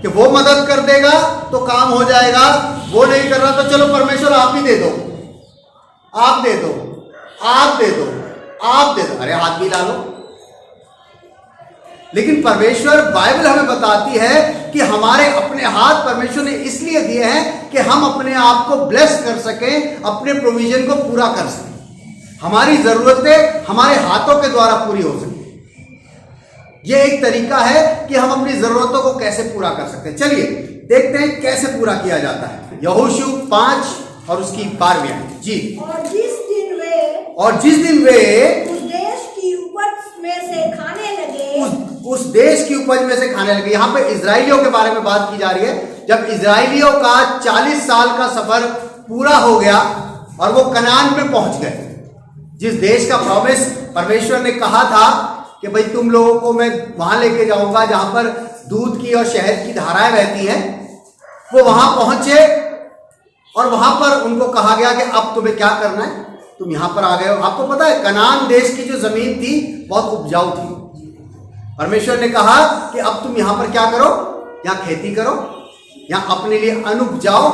कि वो मदद कर देगा तो काम हो जाएगा, वो नहीं कर रहा तो चलो परमेश्वर आप ही दे दो, आप दे दो, आप दे दो, आप दे दो, अरे हाथ भी ला लो। लेकिन परमेश्वर, बाइबल हमें बताती है कि हमारे अपने हाथ परमेश्वर ने इसलिए दिए हैं कि हम अपने आप को ब्लेस कर सकें, अपने प्रोविजन को पूरा कर सकें, हमारी जरूरतें हमारे हाथों के द्वारा पूरी हो सके। यह एक तरीका है कि हम अपनी जरूरतों को कैसे पूरा कर सकते हैं। चलिए देखते हैं कैसे पूरा किया जाता है। यहोशू 5 और उसकी 12वीं आयत जी। और जिस दिन वे उस देश की उपज में से खाने लगे, उस देश की उपज में से खाने लगे। यहां पे इजराइलियों के बारे में बात की जा रही है। जब इजराइलियों का 40 साल का सफर पूरा हो गया और वो कनान में पहुंच गए, जिस देश का प्रॉमिस परमेश्वर ने कहा था कि भाई तुम लोगों को मैं वहां लेके जाऊंगा जहां पर दूध की और शहद की धाराएं बहती हैं, वो वहां पहुंचे और वहां पर उनको कहा गया कि अब तुम्हें क्या करना है, तुम यहां पर आ गए हो। आपको पता है कनान देश की जो जमीन थी बहुत उपजाऊ थी। परमेश्वर ने कहा कि अब तुम यहां पर क्या करो, यहां खेती करो, यहां अपने लिए अन्न उपजाओ,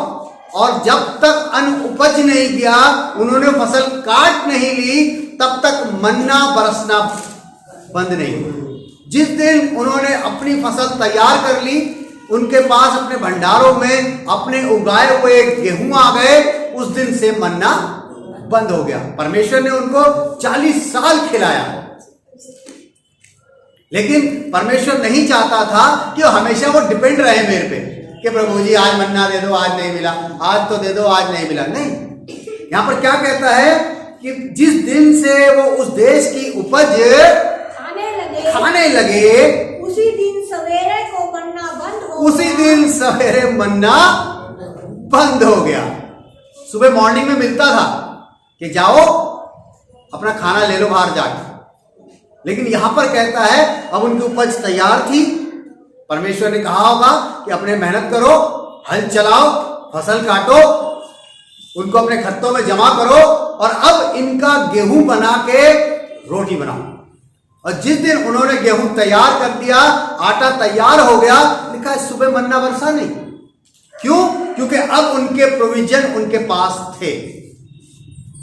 और जब तक अन्न उपज नहीं गया, उन्होंने फसल काट नहीं ली, तब तक मन्ना बरसना बंद नहीं हुआ। जिस दिन उन्होंने अपनी फसल तैयार कर ली, उनके पास अपने भंडारों में अपने उगाए हुए गेहूं आ गए, उस दिन से मन्ना बंद हो गया। परमेश्वर ने उनको 40 साल खिलाया, लेकिन परमेश्वर नहीं चाहता था कि हमेशा वो डिपेंड रहे मेरे पे कि प्रभु जी आज मन्ना दे दो, आज नहीं मिला, आज तो दे दो, आज नहीं मिला। नहीं, यहां पर क्या कहता है कि जिस दिन से वो उस देश की उपज खाने लगे, उसी दिन सवेरे को मन्ना बंद हो गया। उसी दिन सवेरे मन्ना बंद हो गया। सुबह मॉर्निंग में मिलता था कि जाओ अपना खाना ले लो बाहर जाके, लेकिन यहां पर कहता है अब उनकी उपज तैयार थी। परमेश्वर ने कहा होगा कि अपने मेहनत करो, हल चलाओ, फसल काटो, उनको अपने खत्तों में जमा करो, और अब इनका गेहूं बना के रोटी बनाओ। और जिस दिन उन्होंने गेहूं तैयार कर दिया, आटा तैयार हो गया, लिखा है सुबह मन्ना बरसा नहीं। क्यों? क्योंकि अब उनके प्रोविजन उनके पास थे।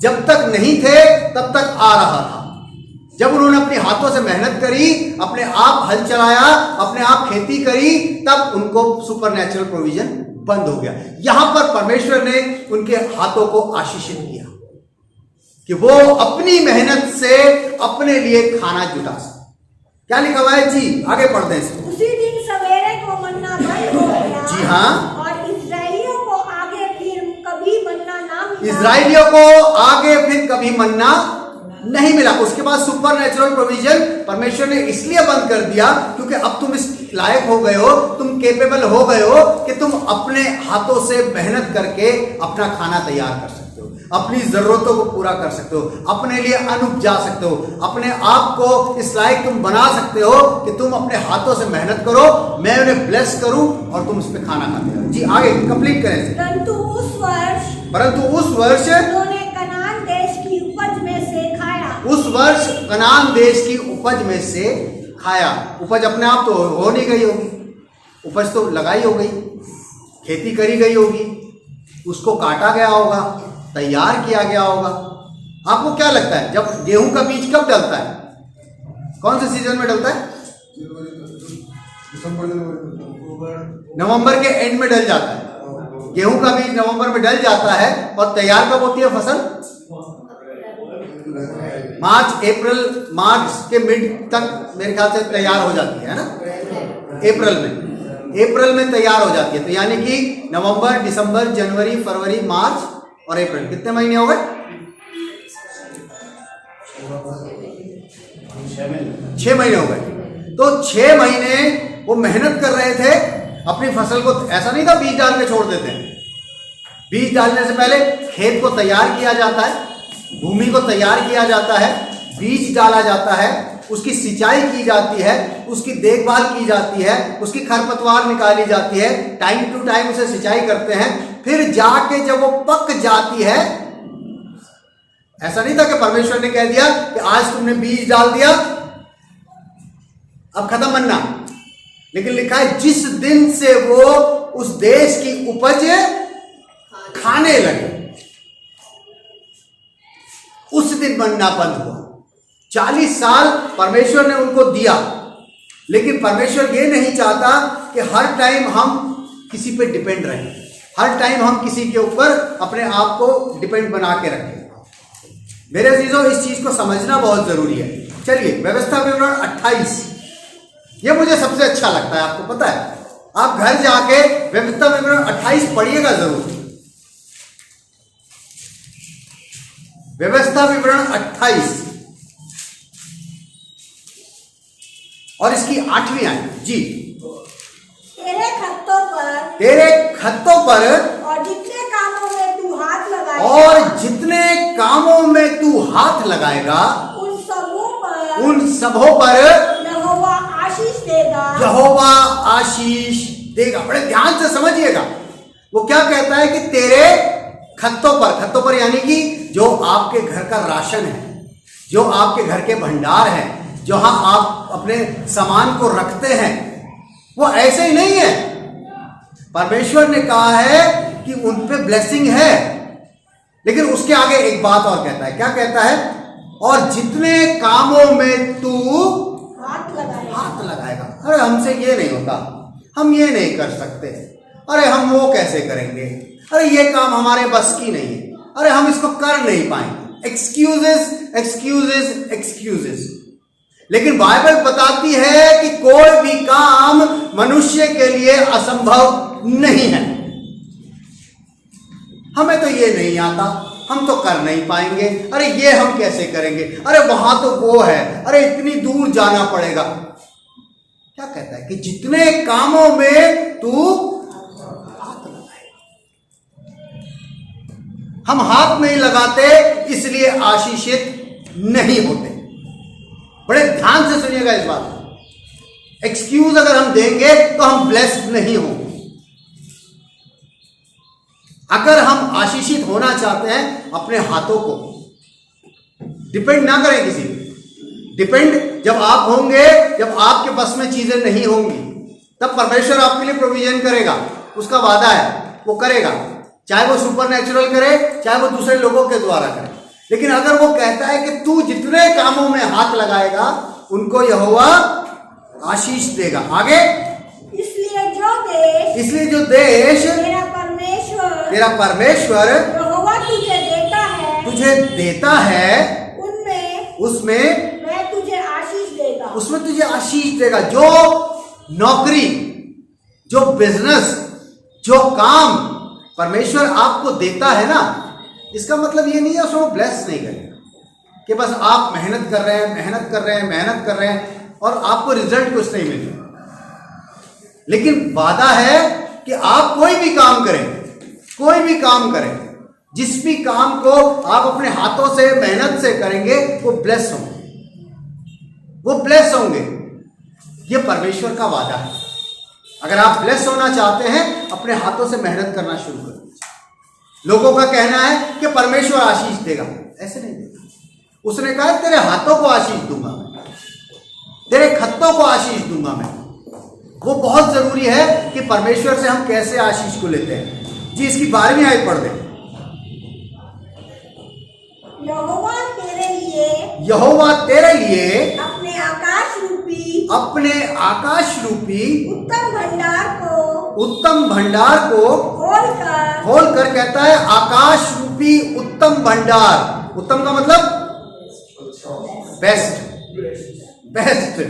जब तक नहीं थे तब तक आ रहा था। जब उन्होंने अपने हाथों से मेहनत करी, अपने आप हल चलाया, अपने आप खेती करी, तब उनको सुपरनैचुरल प्रोविजन बंद हो गया। यहां पर परमेश्वर ने उनके हाथों को आशीषित किया कि वो अपनी मेहनत से अपने लिए खाना जुटा सके। क्या लिखा हुआ है जी, आगे पढ़ते हैं इसको। उसी दिन सवेरे को मन्ना बंद हो गया। जी हाँ। और इस्राएलियों को आगे फिर कभी मन्ना ना मिला। इजराइलियों को आगे फिर कभी मन्ना नहीं मिला। उसके बाद सुपर नेचुरल प्रोविजन परमेश्वर ने इसलिए बंद कर दिया क्योंकि अब तुम इस लायक हो गए हो, तुम केपेबल हो गए हो कि तुम अपने हाथों से मेहनत करके अपना खाना तैयार कर सकते हो, अपनी जरूरतों को पूरा कर सकते हो, अपने लिए अन्न उपजा सकते हो, अपने आप को इस लायक तुम बना सकते हो कि तुम अपने हाथों से मेहनत करो, मैं उन्हें ब्लेस करूं और तुम उस पर खाना खाते हो। जी आगे कंप्लीट करें। परंतु उस वर्ष उन्होंने कनान देश की उपज में से खाया। उस वर्ष कनान देश की उपज में से खाया। उपज अपने आप तो हो नहीं गई होगी, उपज तो लगाई हो गई, खेती करी गई होगी, उसको काटा गया होगा, तैयार किया गया होगा। आपको क्या लगता है जब गेहूं का बीज कब डलता है, कौन से सीजन में डलता है? नवंबर के एंड में डल जाता है। गेहूं का बीज नवंबर में डल जाता है और तैयार कब होती है फसल? मार्च के मिड तक मेरे ख्याल से तैयार हो जाती है ना, अप्रैल में तैयार हो जाती है। तो यानी कि नवंबर, दिसंबर, जनवरी, फरवरी, मार्च और अप्रैल, कितने महीने हो गए? 6 महीने हो गए। तो 6 महीने वो मेहनत कर रहे थे अपनी फसल को। ऐसा नहीं था बीज डाल के छोड़ देते हैं। बीज डालने से पहले खेत को तैयार किया जाता है, भूमि को तैयार किया जाता है, बीज डाला जाता है, उसकी सिंचाई की जाती है, उसकी देखभाल की जाती है, उसकी खरपतवार निकाली जाती है, टाइम टू टाइम उसे सिंचाई करते हैं। फिर जाके जब वो पक जाती है, ऐसा नहीं था कि परमेश्वर ने कह दिया कि आज तुमने बीज डाल दिया अब खत्म बनना, लेकिन लिखा है जिस दिन से वो उस देश की उपज खाने लगे उस दिन बनना बंद हुआ। 40 साल परमेश्वर ने उनको दिया, लेकिन परमेश्वर ये नहीं चाहता कि हर टाइम हम किसी पे डिपेंड रहें, हर टाइम हम किसी के ऊपर अपने आप को डिपेंड बना के रखें। मेरे अजीजों, इस चीज को समझना बहुत जरूरी है। चलिए व्यवस्था विवरण 28, ये मुझे सबसे अच्छा लगता है। आपको पता है, आप घर जाके व्यवस्था विवरण 28 पढ़िएगा जरूर। व्यवस्था विवरण 28 और इसकी 8वीं आयत जी। तेरे खत्तों पर और जितने कामों में तू हाथ लगाएगा, और जितने कामों में तू हाथ लगाएगा उन सबों पर यहोवा आशीष देगा। यहोवा आशीष देगा। बड़े ध्यान से समझिएगा, वो क्या कहता है कि तेरे खत्तों पर यानी कि जो आपके घर का राशन है, जो आपके घर के भंडार है, जहां आप अपने सामान को रखते हैं, वो ऐसे ही नहीं है। परमेश्वर ने कहा है कि उन पे ब्लेसिंग है, लेकिन उसके आगे एक बात और कहता है। क्या कहता है? और जितने कामों में तू हाथ लगाएगा। अरे हमसे ये नहीं होता, हम ये नहीं कर सकते, अरे हम वो कैसे करेंगे, अरे ये काम हमारे बस की नहीं है, अरे हम इसको कर नहीं पाएंगे। एक्सक्यूजेस। लेकिन बाइबल बताती है कि कोई भी काम मनुष्य के लिए असंभव नहीं है। हमें तो ये नहीं आता, हम तो कर नहीं पाएंगे, अरे ये हम कैसे करेंगे, अरे वहां तो वो है, अरे इतनी दूर जाना पड़ेगा। क्या कहता है कि जितने कामों में तू हाथ लगाए। हम हाथ नहीं लगाते इसलिए आशीषित नहीं होते। बड़े ध्यान से सुनिएगा इस बात को। एक्सक्यूज अगर हम देंगे तो हम ब्लेस्ड नहीं होंगे। अगर हम आशीषित होना चाहते हैं, अपने हाथों को डिपेंड ना करें किसी पे। डिपेंड जब आप होंगे, जब आपके बस में चीजें नहीं होंगी, तब परमेश्वर आपके लिए प्रोविजन करेगा। उसका वादा है, वो करेगा, चाहे वो सुपर नेचुरल करे, चाहे वो दूसरे लोगों के द्वारा करे। लेकिन अगर वो कहता है कि तू जितने कामों में हाथ लगाएगा उनको यहोवा आशीष देगा। आगे, इसलिए जो देश तेरा परमेश्वर यहोवा तुझे देता है उसमें मैं तुझे आशीष देगा। जो नौकरी, जो बिजनेस, जो काम परमेश्वर आपको देता है ना, इसका मतलब ये नहीं है उसको ब्लेस नहीं करेगा कि बस आप मेहनत कर रहे हैं, मेहनत कर रहे हैं, मेहनत कर रहे हैं और आपको रिजल्ट कुछ नहीं मिल रहा। लेकिन वादा है कि आप कोई भी काम करें, कोई भी काम करें, जिस भी काम को आप अपने हाथों से मेहनत से करेंगे वो ब्लेस होंगे, वो ब्लेस होंगे। ये परमेश्वर का वादा है। अगर आप ब्लेस होना चाहते हैं, अपने हाथों से मेहनत करना शुरू कर दीजिए। लोगों का कहना है कि परमेश्वर आशीष देगा, ऐसे नहीं देगा। उसने कहा तेरे हाथों को आशीष दूंगा मैं, तेरे खत्तों को आशीष दूंगा मैं। वो बहुत जरूरी है कि परमेश्वर से हम कैसे आशीष को लेते हैं। जी, इसकी 12वीं आयत पढ़ दें। यहोवा तेरे लिए, यहोवा तेरे लिए अपने आकाश रूपी, अपने आकाश रूपी उत्तम भंडार को, उत्तम भंडार को खोल कर कहता है आकाश रूपी उत्तम भंडार। उत्तम का मतलब बेस्ट, बेस्ट,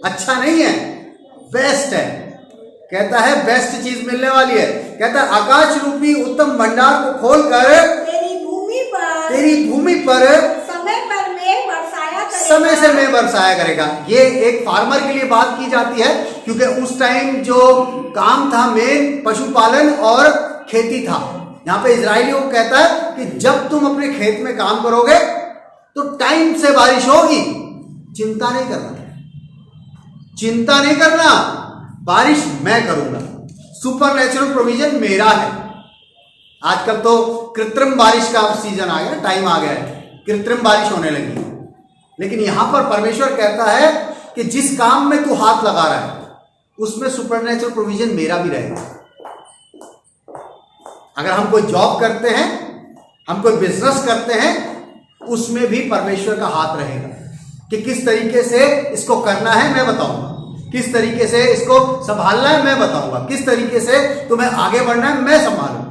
अच्छा नहीं है, बेस्ट है। कहता है बेस्ट चीज मिलने वाली है। कहता है आकाश रूपी उत्तम भंडार को खोलकर तेरी भूमि पर समय पर मेघ बरसाया करेगा। समय से मेघ बरसाया करेगा। ये एक फार्मर के लिए बात की जाती है, क्योंकि उस टाइम जो काम था मेन पशुपालन और खेती था। यहाँ पे इजराइलियों को कहता है कि जब तुम अपने खेत में काम करोगे तो टाइम से बारिश होगी, चिंता नहीं करना, चिंता नहीं करना, बारिश मैं करूंगा। सुपरनेचुरल प्रोविजन मेरा है। आजकल तो कृत्रिम बारिश का सीजन आ गया, टाइम आ गया है, कृत्रिम बारिश होने लगी। लेकिन यहां पर परमेश्वर कहता है कि जिस काम में तू हाथ लगा रहा है उसमें सुपरनेचुरल प्रोविजन मेरा भी रहेगा। अगर हम कोई जॉब करते हैं, हम कोई बिजनेस करते हैं, उसमें भी परमेश्वर का हाथ रहेगा कि किस तरीके से इसको करना है मैं बताऊंगा, किस तरीके से इसको संभालना है मैं बताऊंगा, किस तरीके से तुम्हें आगे बढ़ना है मैं संभालूंगा।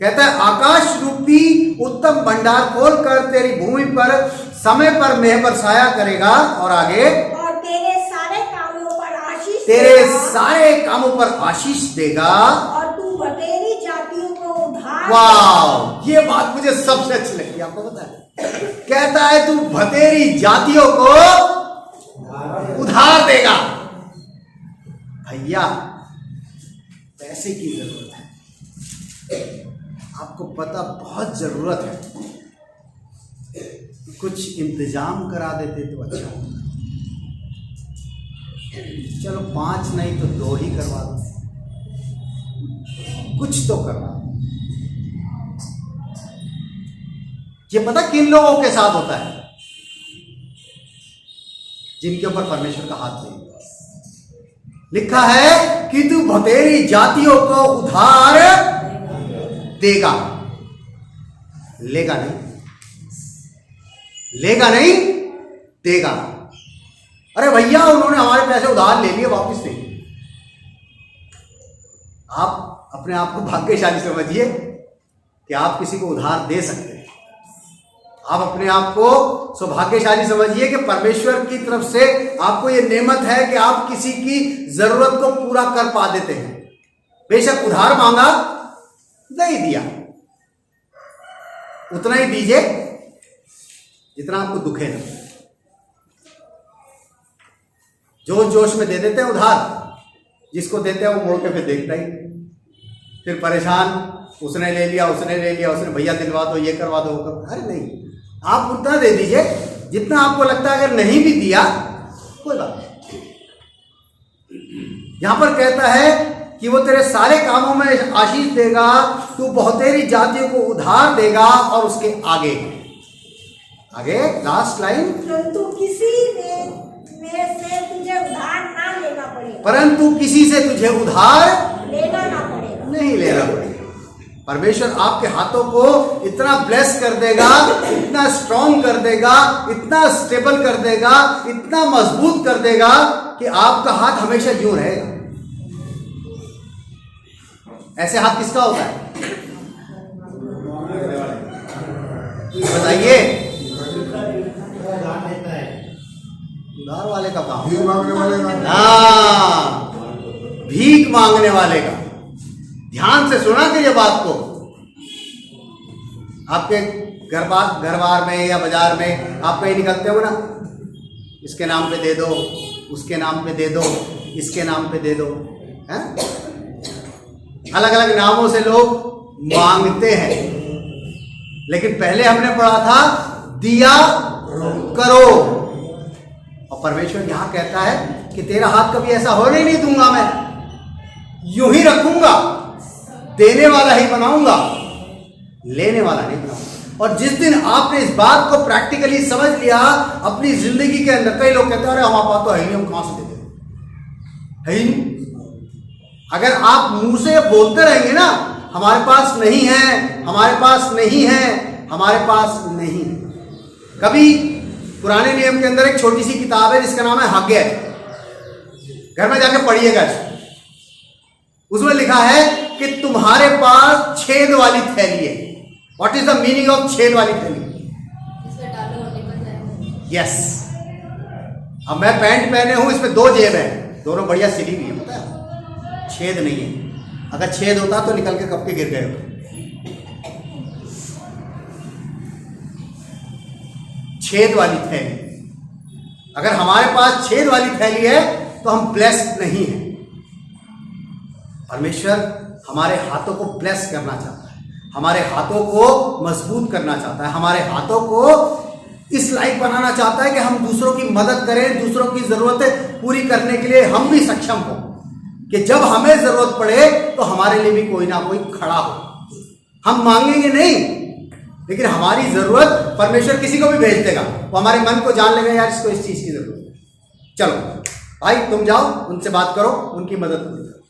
कहता है आकाश रूपी उत्तम भंडार खोलकर तेरी भूमि पर समय पर मेघ बरसाया करेगा। और आगे, और तेरे सारे कामों पर आशीष, तेरे सारे कामों पर आशीष देगा। और तू बतेरी जातियों को उधार। वाह, ये बात मुझे सबसे अच्छी लगती है। आपको पता है, कहता है तू बतेरी जातियों को उधार देगा। भैया पैसे की जरूरत है, आपको पता बहुत जरूरत है। कुछ इंतजाम करा देते तो अच्छा होता। चलो 5 नहीं तो 2 ही करवा दो, कुछ तो करवा दो। ये पता किन लोगों के साथ होता है? जिनके ऊपर परमेश्वर का हाथ नहीं। लिखा है कि तू बतेरी जातियों को उधार देगा, लेगा नहीं, लेगा नहीं, देगा। अरे भैया उन्होंने हमारे पैसे उधार ले लिए, वापस नहीं। आप अपने आप को भाग्यशाली समझिए कि आप किसी को उधार दे सकते हैं। आप अपने आप को सौभाग्यशाली समझिए कि परमेश्वर की तरफ से आपको यह नेमत है कि आप किसी की जरूरत को पूरा कर पा देते हैं। बेशक उधार मांगा, नहीं दिया, उतना ही दीजिए जितना आपको दुखे ना। जोश जोश में दे देते हैं उधार, जिसको देते हैं वो मोड़ के फिर देखता ही, फिर परेशान, उसने ले लिया, उसने ले लिया, उसने भैया दिलवा दो, ये करवा दो, वो करवा। अरे नहीं, आप उतना दे दीजिए जितना आपको लगता है। अगर नहीं भी दिया कोई बात नहीं। यहां पर कहता है कि वो तेरे सारे कामों में आशीष देगा, तू बहुतेरी जातियों को उधार देगा। और उसके आगे आगे लास्ट लाइन, परंतु किसी में से तुझे उधार ना लेना पड़ेगा, परंतु किसी से तुझे उधार लेना ना पड़ेगा, नहीं लेना पड़ेगा। परमेश्वर आपके हाथों को इतना ब्लेस कर देगा, इतना स्ट्रॉन्ग कर देगा, इतना स्टेबल कर देगा, इतना मजबूत कर देगा कि आपका हाथ हमेशा यूं रहेगा। ऐसे हाथ किसका होता है बताइए? उधार वाले का काम, भीख मांगने वाले का। हाँ, भीख मांगने वाले का। ध्यान से सुना कि ये बात को, आपके घर बार में या बाजार में आप कहीं निकलते हो ना, इसके नाम पे दे दो, उसके नाम पे दे दो, इसके नाम पे दे दो, हैं? अलग अलग नामों से लोग मांगते हैं। लेकिन पहले हमने पढ़ा था दिया करो, और परमेश्वर यहां कहता है कि तेरा हाथ कभी ऐसा होने नहीं दूंगा, मैं यूं ही रखूंगा, देने वाला ही बनाऊंगा, लेने वाला नहीं बनाऊंगा। और जिस दिन आपने इस बात को प्रैक्टिकली समझ लिया अपनी जिंदगी के अंदर, कई लोग कहते हैं अरे हमारे पास तो है ही नहीं, हम कहां से दे दें, है ही नहीं। अगर आप मुंह से बोलते रहेंगे ना हमारे पास नहीं है, हमारे पास नहीं है, हमारे पास नहीं, कभी पुराने नियम के अंदर एक छोटी सी किताब है जिसका नाम है हग्गे, घर में जाके पढ़िएगा। उसमें लिखा है कि तुम्हारे पास छेद वाली थैली है। What is the meaning of छेद वाली थैली? यस। अब मैं पैंट पहने हूं, इसमें 2 जेब है, दोनों बढ़िया सिली हुई है, पता है, छेद नहीं है। अगर छेद होता तो निकल के कब के गिर गए होते। छेद वाली थैली, अगर हमारे पास छेद वाली थैली है तो हम ब्लेस्ड नहीं हैं। परमेश्वर हमारे हाथों को ब्लेस करना चाहता है, हमारे हाथों को मजबूत करना चाहता है, हमारे हाथों को इस लायक बनाना चाहता है कि हम दूसरों की मदद करें, दूसरों की जरूरतें पूरी करने के लिए हम भी सक्षम हो, कि जब हमें जरूरत पड़े तो हमारे लिए भी कोई ना कोई खड़ा हो। हम मांगेंगे नहीं, लेकिन हमारी जरूरत परमेश्वर किसी को भी भेज देगा। वो हमारे मन को जान लेगा यार इसको इस चीज की जरूरत है, चलो भाई तुम जाओ उनसे बात करो, उनकी मदद पूरी करो,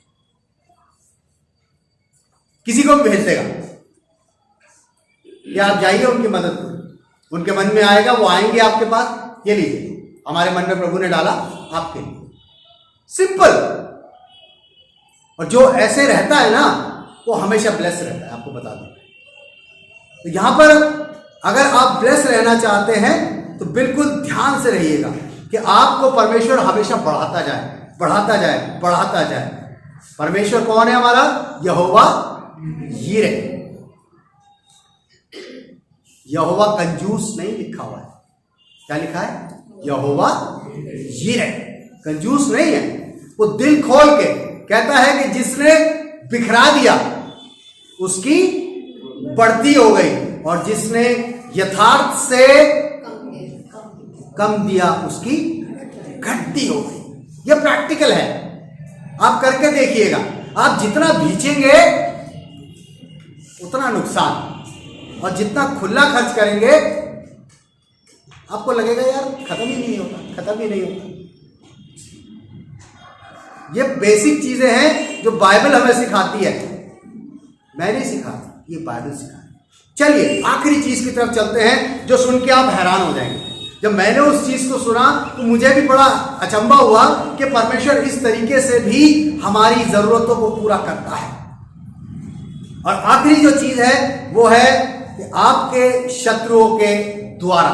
किसी को भी भेज देगा। या आप जाइए उनकी मदद करो, उनके मन में आएगा वो आएंगे आपके पास, ये लीजिए हमारे मन में प्रभु ने डाला आपके लिए, सिंपल। और जो ऐसे रहता है ना वो हमेशा ब्लेस रहता है, आपको बता दूं। तो यहां पर अगर आप ब्लेस रहना चाहते हैं तो बिल्कुल ध्यान से रहिएगा कि आपको परमेश्वर हमेशा बढ़ाता जाए, बढ़ाता जाए, बढ़ाता जाए। परमेश्वर कौन है हमारा? यहोवा यीरे। यहोवा कंजूस नहीं लिखा हुआ है, क्या लिखा है? यहोवा यीरे, कंजूस नहीं है। वो दिल खोल के कहता है कि जिसने बिखरा दिया उसकी बढ़ती हो गई, और जिसने यथार्थ से कम दिया उसकी घटती हो गई। यह प्रैक्टिकल है, आप करके देखिएगा। आप जितना भीचेंगे उतना नुकसान, और जितना खुला खर्च करेंगे आपको लगेगा यार खत्म ही नहीं होता, खत्म ही नहीं होता। ये बेसिक चीजें हैं जो बाइबल हमें सिखाती है, मैं नहीं सिखाता, ये बाइबल सिखाती। चलिए आखिरी चीज की तरफ चलते हैं जो सुन के आप हैरान हो जाएंगे। जब मैंने उस चीज को सुना तो मुझे भी बड़ा अचंभा हुआ कि परमेश्वर इस तरीके से भी हमारी जरूरतों को पूरा करता है। और आखिरी जो चीज है वो है कि आपके शत्रुओं के द्वारा,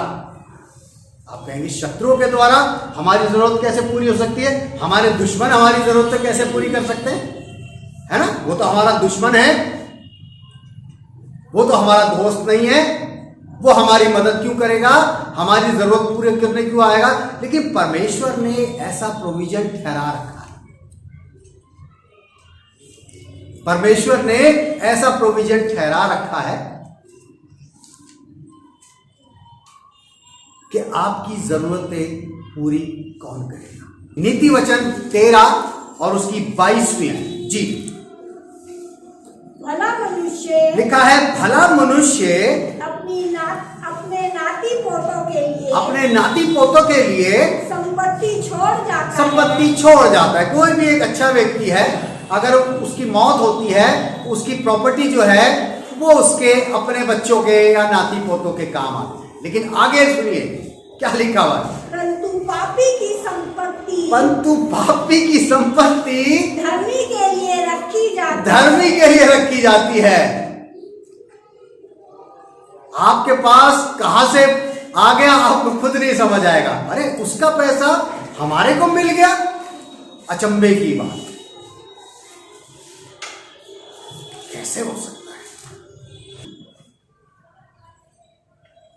आप कहेंगे शत्रुओं के द्वारा हमारी जरूरत कैसे पूरी हो सकती है? हमारे दुश्मन हमारी जरूरतें कैसे पूरी कर सकते हैं, है ना? वो तो हमारा दुश्मन है, वो तो हमारा दोस्त नहीं है, वो हमारी मदद क्यों करेगा, हमारी जरूरत पूरी करने क्यों आएगा? लेकिन परमेश्वर ने ऐसा प्रोविजन ठहरा रखा है, परमेश्वर ने ऐसा प्रोविजन ठहरा रखा है कि आपकी जरूरतें पूरी कौन करेगा। नीति वचन 13 और उसकी 22वीं जी, भला मनुष्य लिखा है भला मनुष्य अपने नाती पोतों के लिए, अपने नाती पोतों के लिए संपत्ति छोड़ जाता है। कोई भी एक अच्छा व्यक्ति है, अगर उसकी मौत होती है, उसकी प्रॉपर्टी जो है वो उसके अपने बच्चों के या नाती पोतों के काम आती है। लेकिन आगे सुनिए क्या लिखा हुआ है, परंतु पापी की संपत्ति धर्मी के लिए रखी जाती है। आपके पास कहां से आ गया, आपको खुद नहीं समझ आएगा, अरे उसका पैसा हमारे को मिल गया। अचंभे की बात, कैसे हो सकता है।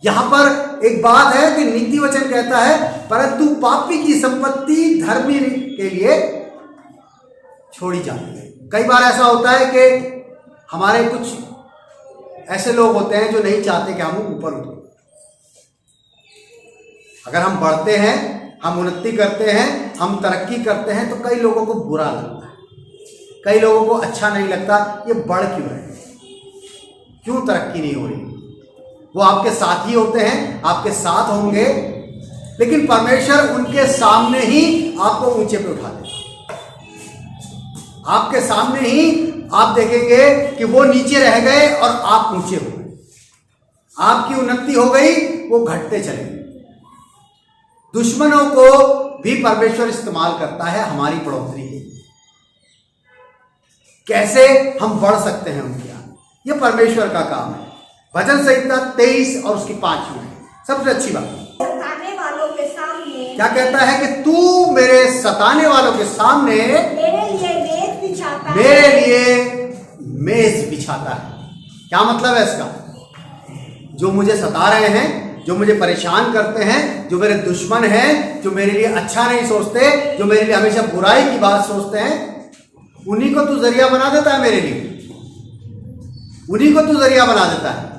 यहां पर एक बात है कि नीति वचन कहता है, परंतु पापी की संपत्ति धर्मी के लिए छोड़ी जाती है। कई बार ऐसा होता है कि हमारे कुछ ऐसे लोग होते हैं जो नहीं चाहते कि हम ऊपर उठे। अगर हम बढ़ते हैं, हम उन्नति करते हैं, हम तरक्की करते हैं, तो कई लोगों को बुरा लगता है, कई लोगों को अच्छा नहीं लगता, ये बढ़ क्यों रहे, क्यों तरक्की नहीं हो रही। वो आपके साथी होते हैं, आपके साथ होंगे, लेकिन परमेश्वर उनके सामने ही आपको ऊंचे पे उठा देगा। आपके सामने ही आप देखेंगे कि वो नीचे रह गए और आप ऊंचे हो गए, आपकी उन्नति हो गई, वो घटते चले गए। दुश्मनों को भी परमेश्वर इस्तेमाल करता है हमारी बढ़ोतरी के लिए। कैसे हम बढ़ सकते हैं उनके आगे, ये परमेश्वर का काम है। भजन संहिता 23 और उसकी 5 में सबसे अच्छी बात, सताने वालों के सामने क्या कहता है कि तू मेरे सताने वालों के सामने मेरे लिए मेज बिछाता है। क्या मतलब है इसका? जो मुझे सता रहे हैं, जो मुझे परेशान करते हैं, जो मेरे दुश्मन हैं, जो मेरे लिए अच्छा नहीं सोचते, जो मेरे लिए हमेशा बुराई की बात सोचते हैं, उन्हीं को तू जरिया बना देता है मेरे लिए, उन्हीं को तू जरिया बना देता है।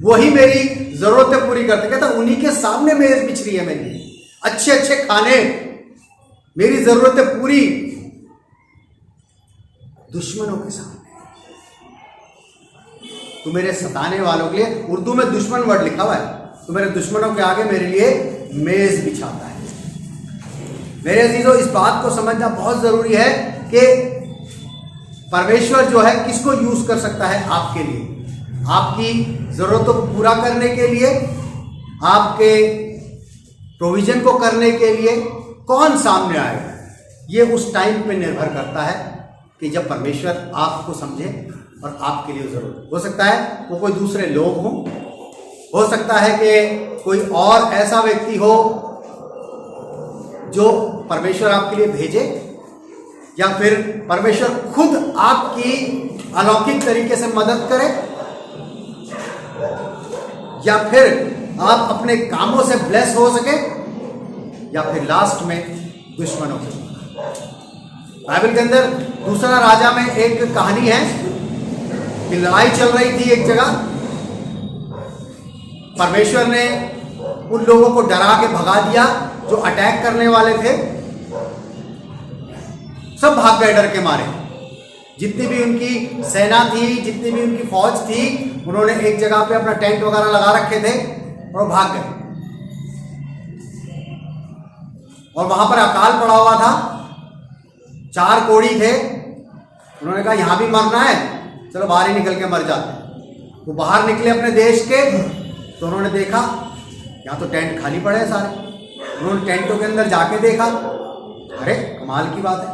वही मेरी जरूरतें पूरी करते। कहता उन्हीं के सामने मेज बिछ रही है मेरे लिए, अच्छे अच्छे खाने, मेरी जरूरतें पूरी दुश्मनों के सामने। तो मेरे सताने वालों के लिए, उर्दू में दुश्मन वर्ड लिखा हुआ है, तो मेरे दुश्मनों के आगे मेरे लिए मेज बिछाता है। मेरे अजीजों, इस बात को समझना बहुत जरूरी है कि परमेश्वर जो है किसको यूज कर सकता है आपके लिए, आपकी जरूरतों को पूरा करने के लिए, आपके प्रोविजन को करने के लिए। कौन सामने आएगा, ये उस टाइम पे निर्भर करता है कि जब परमेश्वर आपको समझे और आपके लिए जरूरत। हो सकता है वो कोई दूसरे लोग हों, हो सकता है कि कोई और ऐसा व्यक्ति हो जो परमेश्वर आपके लिए भेजे, या फिर परमेश्वर खुद आपकी अलौकिक तरीके से मदद करे, या फिर आप अपने कामों से ब्लेस हो सके, या फिर लास्ट में दुश्मनों के। बाइबल के अंदर दूसरा राजा में एक कहानी है कि लड़ाई चल रही थी एक जगह। परमेश्वर ने उन लोगों को डरा के भगा दिया जो अटैक करने वाले थे। सब भाग गए डर के मारे। जितनी भी उनकी सेना थी, जितनी भी उनकी फौज थी, उन्होंने एक जगह पे अपना टेंट वगैरह लगा रखे थे और भाग गए। और वहां पर अकाल पड़ा हुआ था, 4 कोढ़ी थे। उन्होंने कहा यहां भी मरना है, चलो बाहर ही निकल के मर जाते। वो बाहर निकले अपने देश के, तो उन्होंने देखा यहाँ तो टेंट खाली पड़े हैं सारे। उन्होंने टेंटों के अंदर जाके देखा, अरे कमाल की बात है,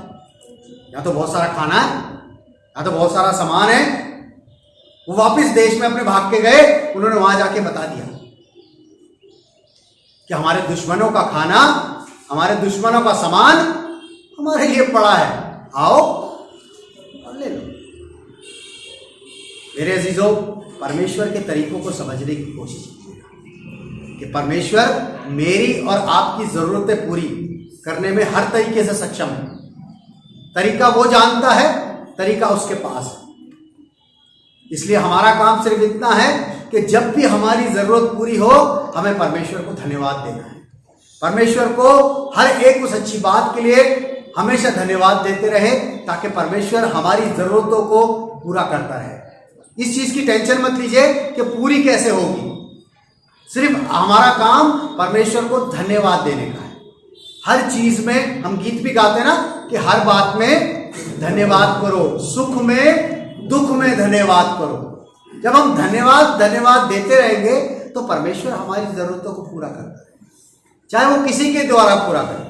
यहाँ तो बहुत सारा खाना है, यहाँ तो बहुत सारा सामान है। वो वापस देश में अपने भाग के गए। उन्होंने वहां जाके बता दिया कि हमारे दुश्मनों का खाना, हमारे दुश्मनों का सामान हमारे लिए पड़ा है, आओ और ले लो। मेरे अजीजों, परमेश्वर के तरीकों को समझने की कोशिश कीजिएगा कि परमेश्वर मेरी और आपकी जरूरतें पूरी करने में हर तरीके से सक्षम है। तरीका वो जानता है, तरीका उसके पास है। इसलिए हमारा काम सिर्फ इतना है कि जब भी हमारी जरूरत पूरी हो, हमें परमेश्वर को धन्यवाद देना है। परमेश्वर को हर एक उस अच्छी बात के लिए हमेशा धन्यवाद देते रहे, ताकि परमेश्वर हमारी जरूरतों को पूरा करता रहे। इस चीज की टेंशन मत लीजिए कि पूरी कैसे होगी। सिर्फ हमारा काम परमेश्वर को धन्यवाद देने का है। हर चीज में हम गीत भी गाते हैं ना कि हर बात में धन्यवाद करो, सुख में दुख में धन्यवाद करो। जब हम धन्यवाद देते रहेंगे तो परमेश्वर हमारी जरूरतों को पूरा करता है, चाहे वो किसी के द्वारा पूरा करे,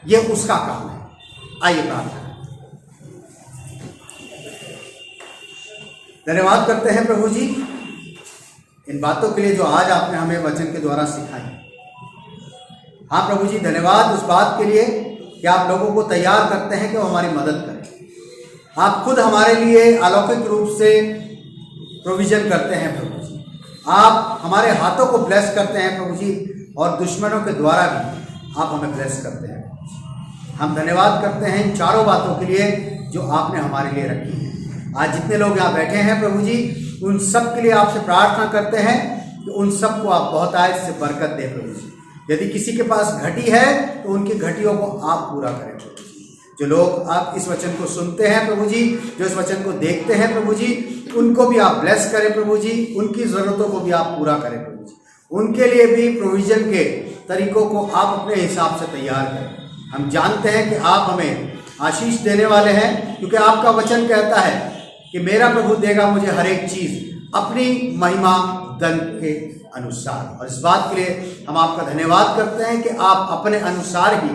ये उसका काम है। आइए प्रार्थना धन्यवाद करते हैं प्रभु जी, इन बातों के लिए जो आज आपने हमें वचन के द्वारा सिखाई। हाँ प्रभु जी, धन्यवाद उस बात के लिए कि आप लोगों को तैयार करते हैं कि वो हमारी मदद करें। आप खुद हमारे लिए अलौकिक रूप से प्रोविजन करते हैं प्रभु जी। आप हमारे हाथों को ब्लेस करते हैं प्रभु जी, और दुश्मनों के द्वारा भी आप हमें ब्लेस करते हैं। हम धन्यवाद करते हैं इन चारों बातों के लिए जो आपने हमारे लिए रखी है। आज जितने लोग यहाँ बैठे हैं प्रभु जी, उन सब के लिए आपसे प्रार्थना करते हैं कि उन सब को आप बहुत आयत से बरकत दें प्रभु जी। यदि किसी के पास घटी है तो उनकी घटियों को आप पूरा करें प्रभु जी। जो लोग आप इस वचन को सुनते हैं प्रभु जी, जो इस वचन को देखते हैं प्रभु जी, उनको भी आप ब्लेस करें प्रभु जी। उनकी ज़रूरतों को भी आप पूरा करें प्रभु जी। उनके लिए भी प्रोविज़न के तरीकों को आप अपने हिसाब से तैयार करें। हम जानते हैं कि आप हमें आशीष देने वाले हैं, क्योंकि आपका वचन कहता है कि मेरा प्रभु देगा मुझे हर एक चीज़ अपनी महिमा धन के अनुसार। और इस बात के लिए हम आपका धन्यवाद करते हैं कि आप अपने अनुसार ही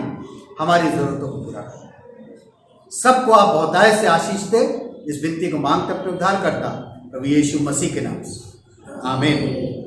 हमारी ज़रूरतों को पूरा करें। सबको आप बहुतायत से आशीष दें। इस विनती को मांगते अपने उद्धार करता प्रभु यीशु मसीह के नाम से, आमीन।